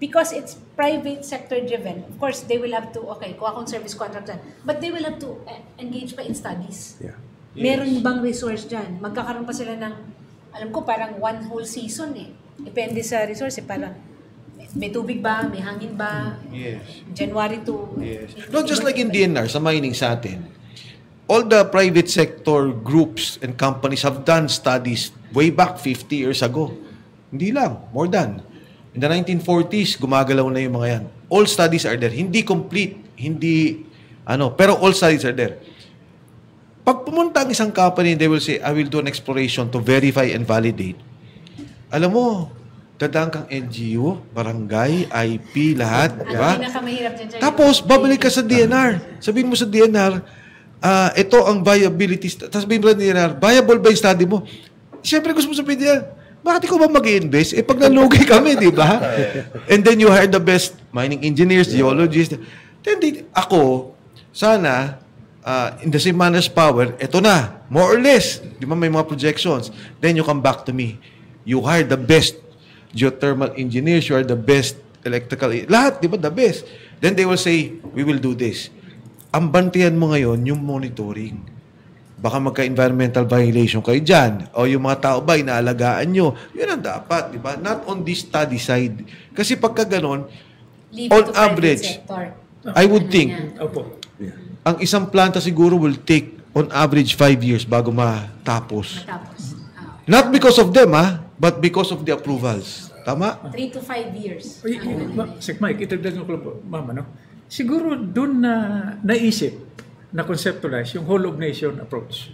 because it's private sector driven, of course, they will have to, kuha akong service contract dyan, but they will have to engage pa in studies. Yeah. Meron bang resource dyan? Magkakaroon pa sila ng, alam ko, parang one whole season eh. Depende sa resource eh, parang may tubig ba? May hangin ba? Yes. January to... Yes. Not just like in DNR, sa mining sa atin. All the private sector groups and companies have done studies way back 50 years ago. Hindi lang, more than. In the 1940s, gumagalaw na yung mga yan. All studies are there. Hindi complete, pero all studies are there. Pag pumunta ang isang company, they will say, I will do an exploration to verify and validate. Alam mo, dadaan kang NGO, barangay, IP, lahat. Diba? Pinakamahirap dyan. Tapos, babalik ka sa DNR. Sabihin mo sa DNR, ito ang viability. Tapos sabihin mo sa DNR, viable ba yung study mo? Siyempre, gusto mo sabihin niya, bakit ko ba mag-i-invest? Pag nalugi kami, di ba? And then you hire the best mining engineers, geologists. Then ako, sana, in the same manner as power, ito na, more or less. Di ba may mga projections? Then you come back to me. You hire the best geothermal engineers, you are the best electrical, lahat, di ba, the best. Then they will say, we will do this. ang bantiyan mo ngayon, yung monitoring. Baka magka-environmental violation kayo dyan. O yung mga tao ba, inaalagaan nyo. Yun ang dapat, di ba? Not on the study side. Kasi pagka ganon, on average, I would think, ang isang planta siguro will take on average 5 years bago matapos. Not because of them, but because of the approvals. Tama? 3 to 5 years. Sek Mike, itagdagan ko lang po, Mama, no? Siguro doon na naisip, na conceptualize yung whole of nation approach.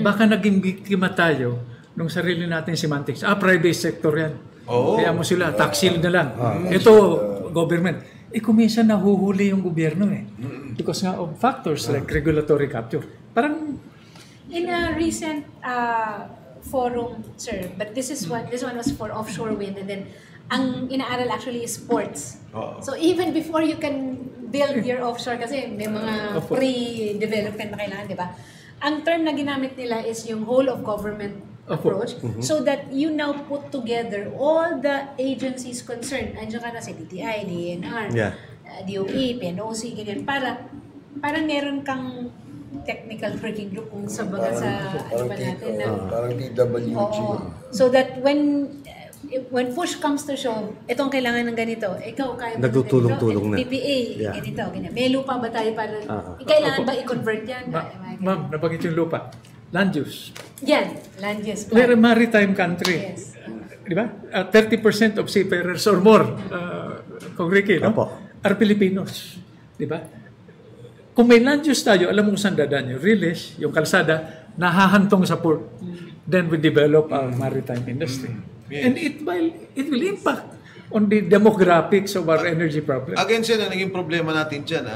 Baka naging biktima tayo nung sarili natin semantics. Private sector yan. Kaya mo sila, tax shield na lang. Ito, government. Kung minsan nahuhuli yung gobyerno because nga of factors like regulatory capture. Parang in a recent forum, sir, but this one was for offshore wind, and then ang inaaral actually is ports. So even before you can build your offshore, kasi may mga pre-development na kailangan, di ba? Ang term na ginamit nila is yung whole of government approach, so that you now put together all the agencies concerned. Andiyan ka na si DTI, DNR, DOE, PNOC, ganyan, para meron kang technical working group kung sabaga sa ano pa natin na parang DWG. So that when push comes to shove, itong kailangan ng ganito, ikaw kaya ba nagtutulong-tulong na. PPA, ganito, ganyan. May lupa ba tayo para, kailangan ba i-convert yan? Ma'am, nabanggit yung lupa. Land use. Yan, land use. We're a maritime country. Yes. Di ba? 30% of seafarers or more, Kung Ricky, no? Are Filipinos. Di ba? Kung may land use tayo, alam mo kung saan dadaan yung release, yung kalsada, nahahantong sa port. Then we develop our maritime industry. And it will impact on the demographics of our energy problem. Again, sir, naging problema natin dyan,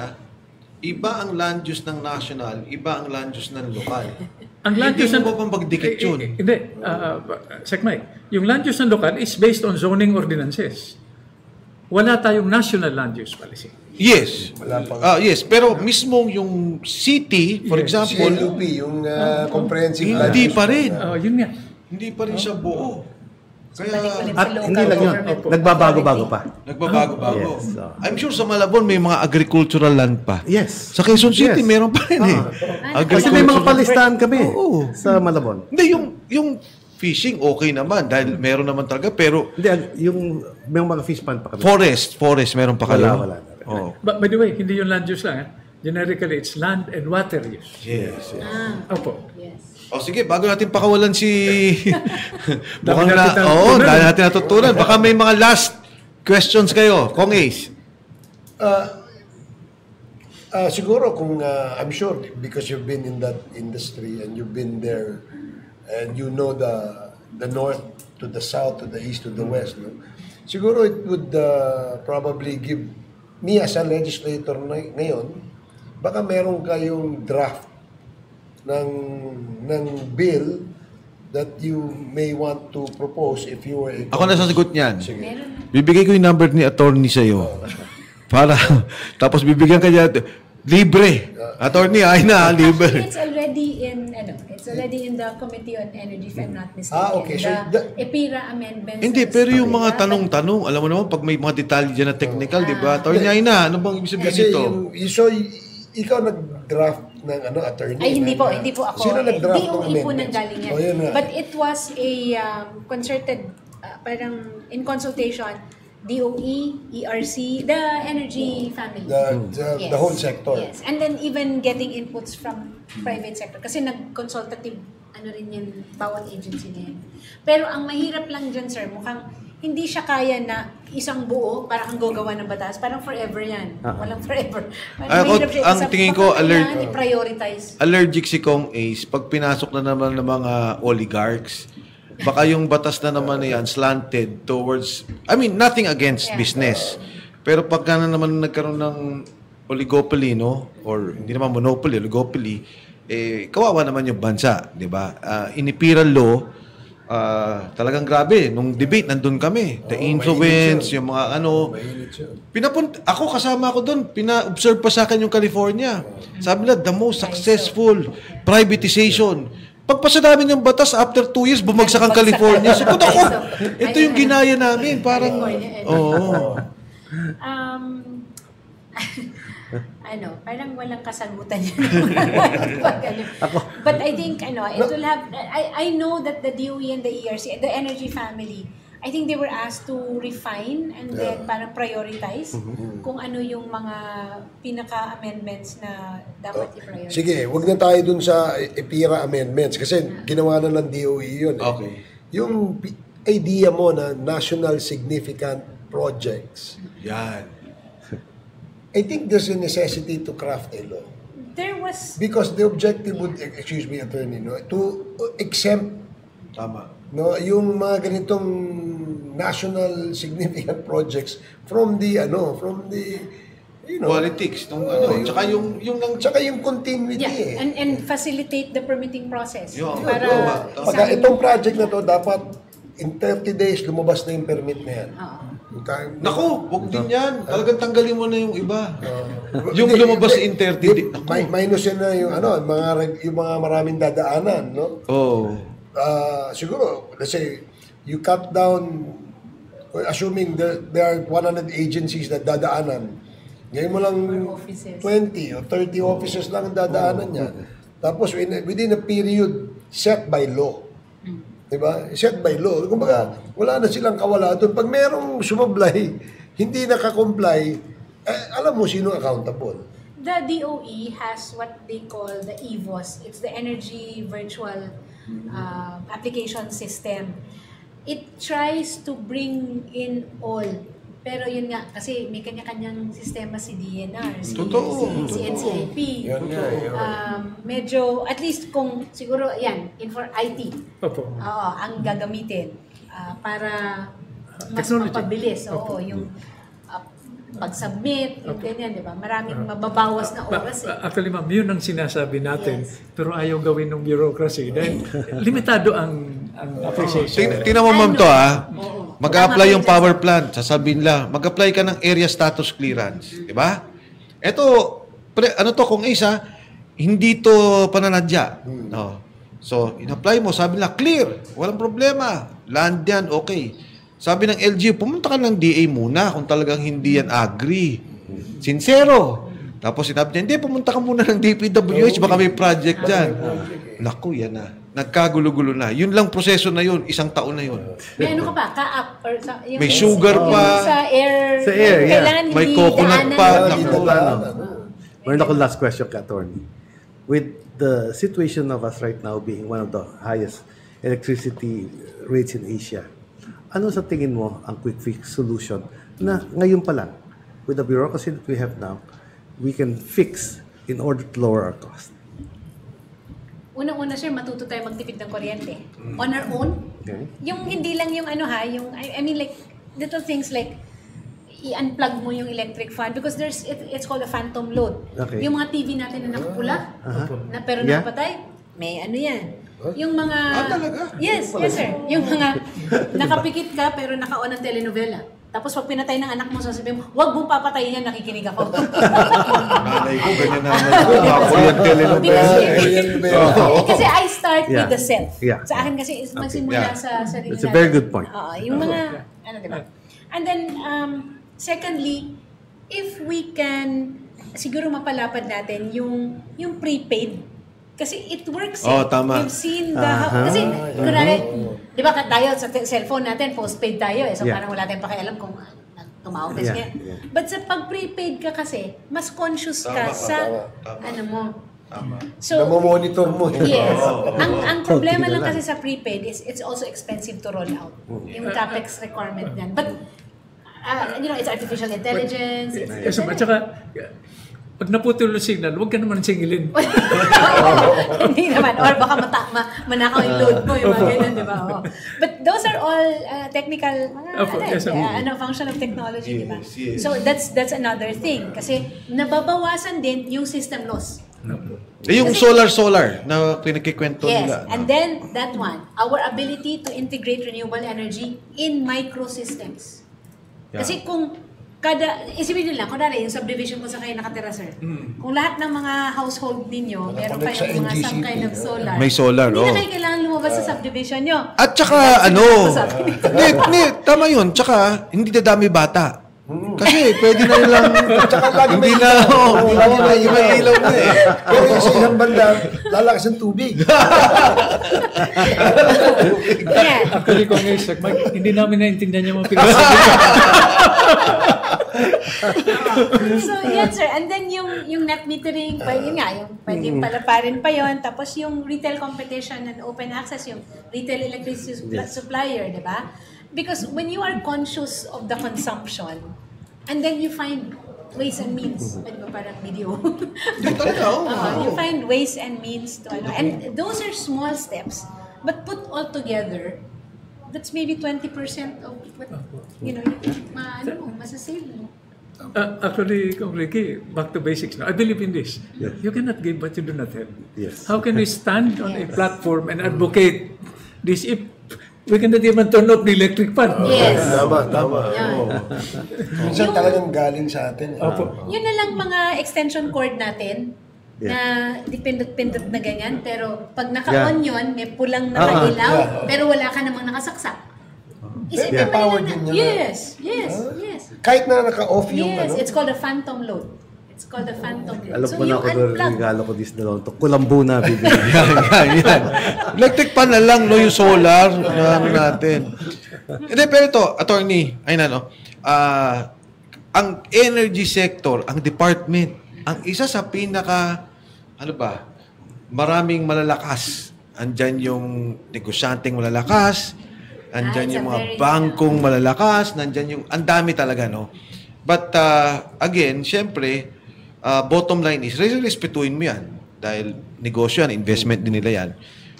iba ang land use ng national, iba ang land use ng lokal. Ang land use mo pang pagdikit yun. Hindi. Sek Mike, yung land use ng lokal is based on zoning ordinances. Wala tayong national land use policy. Yes. Yes, pero mismo yung city, for example, CLUP, yung comprehensive land hindi use pa rin. Yun nga. Hindi pa rin siya buo. Kaya, hindi lang yun. Nagbabago-bago pa. Nagbabago-bago. Yes. I'm sure sa Malabon may mga agricultural land pa. Yes. Sa Quezon City meron pa rin Kasi may mga palistahan kami sa Malabon. Hindi, yung fishing okay naman dahil meron naman talaga, pero hindi, yung may mga fish pond pa kami. Forest meron pa kayo. Wala. By the way, hindi yung land use lang. Generically, it's land and water use. Yes. Opo. Yes. Sige, bago natin pakawalan si Dami natin natutunan. Baka may mga last questions kayo. Kong Ace. Siguro kung I'm sure because you've been in that industry and you've been there and you know the north to the south to the east to the west, no? Siguro it would probably give me as a legislator ngayon, baka meron kayong draft ng bill that you may want to propose if you were Ako na sasagot niyan. Sige. Bibigay ko yung number ni attorney sa'yo. Para, tapos bibigyan ka niya, libre. Attorney, libre. It's already in the Committee on Energy, if I'm not mistaken. Okay. So the EPIRA amendments. Hindi, pero yung mga tanong-tanong, alam mo naman, pag may mga detalye dyan na technical, di ba? Attorney, ano bang ibig sabihin Kasi ito? ikaw nag-draft ng attorney. Ay, hindi po ako. Sino nag-draft ng DOE po amendments? nanggaling yan. But it was a concerted, parang in consultation, DOE, ERC, the energy family. The whole sector. Yes. And then even getting inputs from private sector. Kasi nag-consultative, rin yan, bawat agency na yan. Pero ang mahirap lang dyan, sir, mukhang hindi siya kaya na isang buo, parang ang gagawa ng batas, parang forever yan. Walang forever. Ang tingin ko, i-prioritize. Allergic si Kong Ace, pag pinasok na naman ng mga oligarchs, baka yung batas na naman na yan slanted towards, nothing against business. Pero pagka na naman nagkaroon ng oligopoly, no? Or hindi naman monopoly, oligopoly, kawawa naman yung bansa, di ba? Inipiral law, talagang grabe. Nung debate, nandun kami. The influence, yung mga ako kasama ko doon. Pina-observe pa sa akin yung California. Sabi nila, the most successful privatization. Pagpasa namin yung batas, after 2 years, bumagsak ang California. Sabi ko, ito yung ginaya namin. Parang, parang walang kasagutan yan. But I think, it will have, I know that the DOE and the ERC, the Energy Family, I think they were asked to refine and then parang prioritize kung ano yung mga pinaka-amendments na dapat i-prioritize. Sige, wag na tayo dun sa EPIRA amendments kasi ginawa na ng DOE yun. Okay. Yung idea mo na national significant projects. Yan. I think there's a necessity to craft a law. There was... Because the objective would, excuse me, attorney, to exempt yung mga ganitong national significant projects from the politics tsaka yung continuity and facilitate the permitting process. Pagka itong project na to dapat in 30 days lumabas na yung permit na yan. Naku, wag din yan. Talagang tanggalin mo na yung iba. Yung lumabas in 30 days. Minus yan na yung yung mga maraming dadaanan, no? Siguro, let's say, you cut down, assuming there are 100 agencies na dadaanan, ngayon mo lang 20 or 30 offices lang ang dadaanan niya. Tapos, within a period set by law. Diba? Set by law. Kumbaga, wala na silang kawala doon. Pag merong sumablay, hindi nakakomply, alam mo sino accountable. The DOE has what they call the EVOS. It's the Energy Virtual Application System. It tries to bring in all. Pero yun nga, kasi may kanya-kanyang sistema si DNR, si NCIP. Medyo, at least kung siguro, for IT. Ang gagamitin para mas mapabilis. Yung pag-submit, yung ganyan, di ba? Maraming mababawas na oras. Actually, ma'am, yun ang sinasabi natin. Pero ayaw gawin ng bureaucracy. Dahil limitado ang appreciation. Tingnan mo, ma'am, to mag-apply yung power plant. Sasabihin lang, mag-apply ka ng area status clearance. Di ba? Ito, kung isa, hindi to pananadya. No. So, in-apply mo, sabi nila, clear. Walang problema. Land yan, okay. Sabi ng LGU, pumunta ka ng DA muna kung talagang hindi yan agree. Sincero. Tapos sinabi niya, hindi, pumunta ka muna ng DPWH, baka may project dyan. Naku, yan na. Nagkagulo-gulo na. Yun lang proseso na yun. Isang taon na yun. May ano ka pa? Ka-up? May sugar pa. Sa air. Sa air, may coconut pa. Meron ako last question ka, attorney. With the situation of us right now being one of the highest electricity rates in Asia, ano sa tingin mo ang quick fix solution na ngayon pa lang, with the bureaucracy that we have now, we can fix in order to lower our cost? Unang-una, sir, matuto tayo magtipid ng kuryente. On our own. Okay. Yung hindi lang yung I mean like, little things like, i-unplug mo yung electric fan because it's called a phantom load. Okay. Yung mga TV natin na nakapula, pero nakapatay, may yan. Yung mga... talaga? Yes, sir. Yung mga nakapikit ka pero naka-on ang telenovela. Tapos pag pinatay ng anak mo, sasabihin mo, huwag mo papatayin yan, nakikinig ako. Nanay ko, ganyan naman. Ako yung telenovela. Kasi I start with the self. Yeah. Sa akin kasi, magsimula sa sarili natin. It's a very good point. Yung mga, diba? And then, secondly, if we can, siguro mapalapad natin yung prepaid. Kasi it works. Tama. We've seen the... Kasi, kunwari, di ba tayo sa cellphone natin, postpaid tayo. So parang wala tayong pakialam kung tumawag. But sa pag-prepaid ka kasi, mas conscious ka sa ano mo. So, namomonitor mo. Yes. Ang problema lang kasi sa prepaid is it's also expensive to roll out. Yung capex requirement yan. But, it's artificial intelligence. Yes, at saka, pag naputol yung signal, huwag ka naman singilin. Hindi naman. Or baka manakaw yung load mo, yung mga ganyan, di ba? But those are all technical, function of technology, di ba? Yes. So that's another thing. Kasi nababawasan din yung system loss. Yung solar na pinagkikwento nila. Yes, and then that one, our ability to integrate renewable energy in microsystems. Kasi kung isipin nyo lang, kunwari, yung subdivision ko sa kayo nakatira, sir. Kung lahat ng mga household ninyo, meron kayong mga some kind of solar. May solar, hindi na kayo kailangan lumabas sa subdivision nyo. At saka, tama yun. Tsaka, hindi dadami bata. Kasi pwede na nilang... Tsaka lagi Hindi may na, ilaw. Lagi may may ilaw na eh. Pero yung sa isang banda, lalakas ang tubig. Yeah. Actually, kung Mike, hindi namin naintindihan yung mga pinagsasabi. So, yan sir. And then yung net metering, yun nga, yung pwedeng palaparin pa yon. Tapos yung retail competition and open access, yung retail electricity supplier, di ba? Because when you are conscious of the consumption, and then you find ways and means, pwede ba parang video? You find ways and means to, and those are small steps, but put all together, that's maybe 20% of what, masasave mo. Actually, Kong Ricky, back to basics now. I believe in this. Yes. You cannot give what you do not have. Yes. How can we stand on a platform and advocate this if we cannot even turn off the electric fan? Yes. Tama. Minsan talagang galing sa atin. Yun na lang mga extension cord natin na dipindot-pindot na ganyan. Pero pag naka-on yun, may pulang nakailaw, pero wala ka namang nakasaksak. May power din yun. Yes. Kahit na naka-off yung It's called a phantom load. Alam ko na ako doon, regalo ko this dalawang to. Kulambo na, bibili. Yan. Electric pan na lang, no, yung solar na natin. Hindi, pero ito, attorney, ang energy sector, ang department, ang isa sa pinaka, maraming malalakas. Andyan yung negosyanteng malalakas, andyan yung mga bangkong malalakas, nandyan yung, ang dami talaga, no? But, again, syempre, bottom line is, respetuhin mo yan. Dahil negosyo yan, investment din nila yan.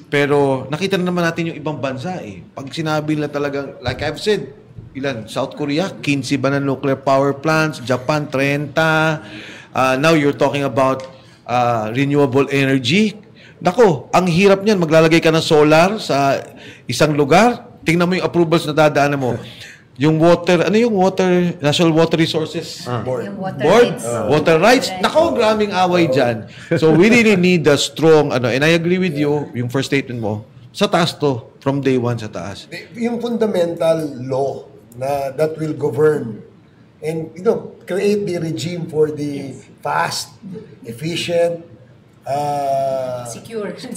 Pero nakita na naman natin yung ibang bansa eh. Pag sinabi nila talagang, like I've said, South Korea, 15 ba na nuclear power plants, Japan, 30. Now you're talking about renewable energy. Nako, ang hirap niyan. Maglalagay ka ng solar sa isang lugar. Tingnan mo yung approvals na dadaanan mo. Yung water, National Water Resources board. Yung water rights. Water rights. Nako, graming away dyan. So, we really need a strong, and I agree with you, yung first statement mo, sa taas to, from day one sa taas. Yung fundamental law that will govern and, create the regime for the fast, efficient, secure, and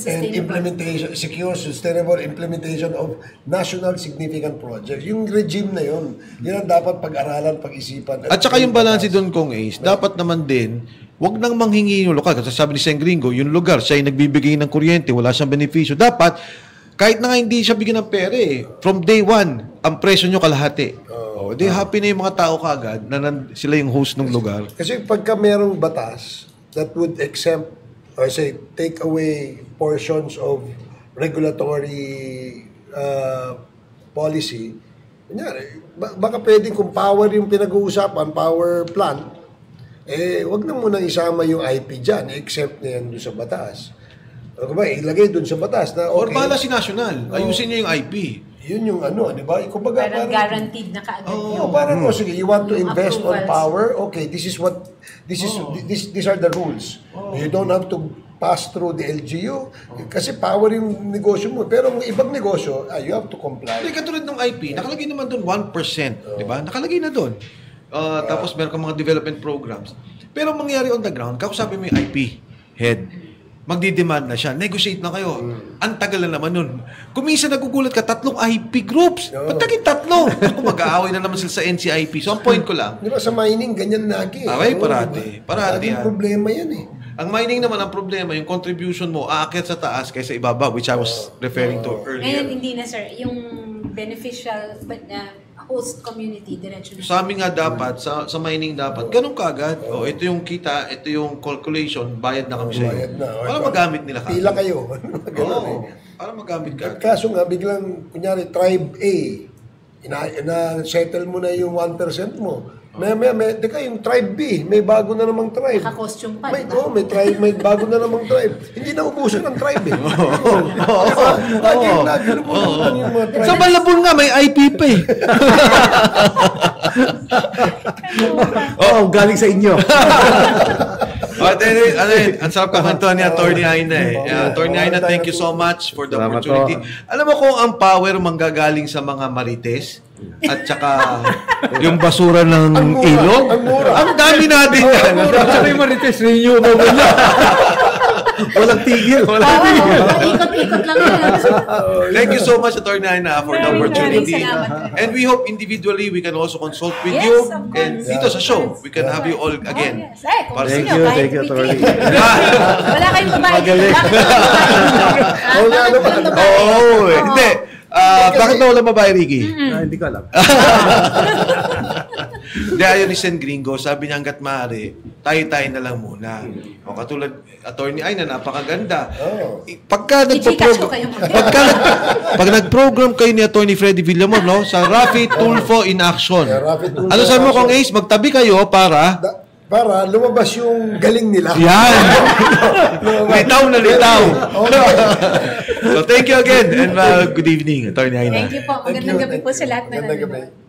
sustainable implementation of national significant projects. Yung regime na yun ang dapat pag-aralan, pag-isipan. At saka yung balance doon, Kong Ace, dapat naman din, wag nang manghingi yung lokal. Kasi sabi ni Seng Gringo, yung lugar, siya yung nagbibigay ng kuryente, wala siyang benepisyo. Dapat, kahit na nga hindi siya bigyan ng pera from day one, ang presyo nyo kalahati. Di happy na yung mga tao kagad na sila yung host ng lugar. Kasi pagka merong batas that would exempt or say, take away portions of regulatory policy, baka pwedeng kung power yung pinag-uusapan, power plant, wag na munang isama yung IP dyan, exempt na yan doon sa batas. Ilagay doon sa batas na okay. Or bala si National, ayusin niya yung IP. Yun yung di ba? Parang guaranteed na kaagad yun. Parang sige, you want to invest on power, okay, these are the rules. You don't have to pass through the LGU kasi power yung negosyo mo. Pero ang ibang negosyo, you have to comply. Hindi, katulad ng IP, nakalagay naman doon 1%, di ba? Nakalagay na doon. Tapos meron kang mga development programs. Pero mangyari on the ground, kakusapin mo yung IP head, magdi-demand na siya. Negotiate na kayo. Ang tagal na naman nun. Kung minsan nagugulat ka, 3 IP groups. Ba't naging 3? Ako, mag-aaway na naman sila sa NCIP. So, ang point ko lang. Di ba sa mining, ganyan lagi. Parati. Laging problema yan Ang mining naman, ang problema, yung contribution mo, aakyat sa taas kaysa ibaba, which I was referring to earlier. Ngayon, hindi na sir. Yung beneficial host community, diretso na. Sa amin nga dapat, sa mining dapat, ganun kagad. Ito yung kita, ito yung calculation, bayad na kami sa iyo. Para magamit nila kagad. Pila kayo. Para magamit ka. Kaso nga, biglang, kunyari, tribe A, na-settle mo na yung 1% mo. Teka, yung tribe B, may bago na namang tribe. Naka-costume pa, may bago na namang tribe. Hindi na ubusan ng tribe Sa Malabon nga, may IP pa galing sa inyo. Ang sarap kakantuan ni Atty. Aina Atty. Aina, thank you so much for the opportunity. Alam mo kung ang power manggagaling sa mga marites, at saka yung basura ng Ang mura, ilog. ang mura. Ang dami natin yan. Tsaka yung Marites, renewable na. Walang tigil. Ikot-ikot lang yun. Thank you so much, Atty. Aina, for the Maraming opportunity. salamat. And we hope individually we can also consult with Yes, you. of course. And dito sa show, we can have you all again. Yes. Ay, kung gusto Thank nyo, you, kahit thank you, weekly. Atty. Wala kayong babae. Magaling. Bakit walang babae? Oo, hindi. Bakit ba walang babae, Ricky? Hindi ko alam. Hindi, ayaw ni Sen Gringo. Sabi niya hanggat maaari, tayo-tayo na lang muna. O katulad, Atty. Aina, napakaganda. Pagka Ichikas ko kayo. pag nag-program kayo ni Atty. Freddy Villamor, no? Sa Rafi Tulfo in Action. Yeah, Rafi Tulfo Ano sabi mo in kung Action. Ace, magtabi kayo para... Para lumabas yung galing nila. Yan! Litaw na litaw. So thank you again and good evening, Atty. Aina. Thank you po. Magandang gabi po sa lahat na Magandang nanonood. gabi.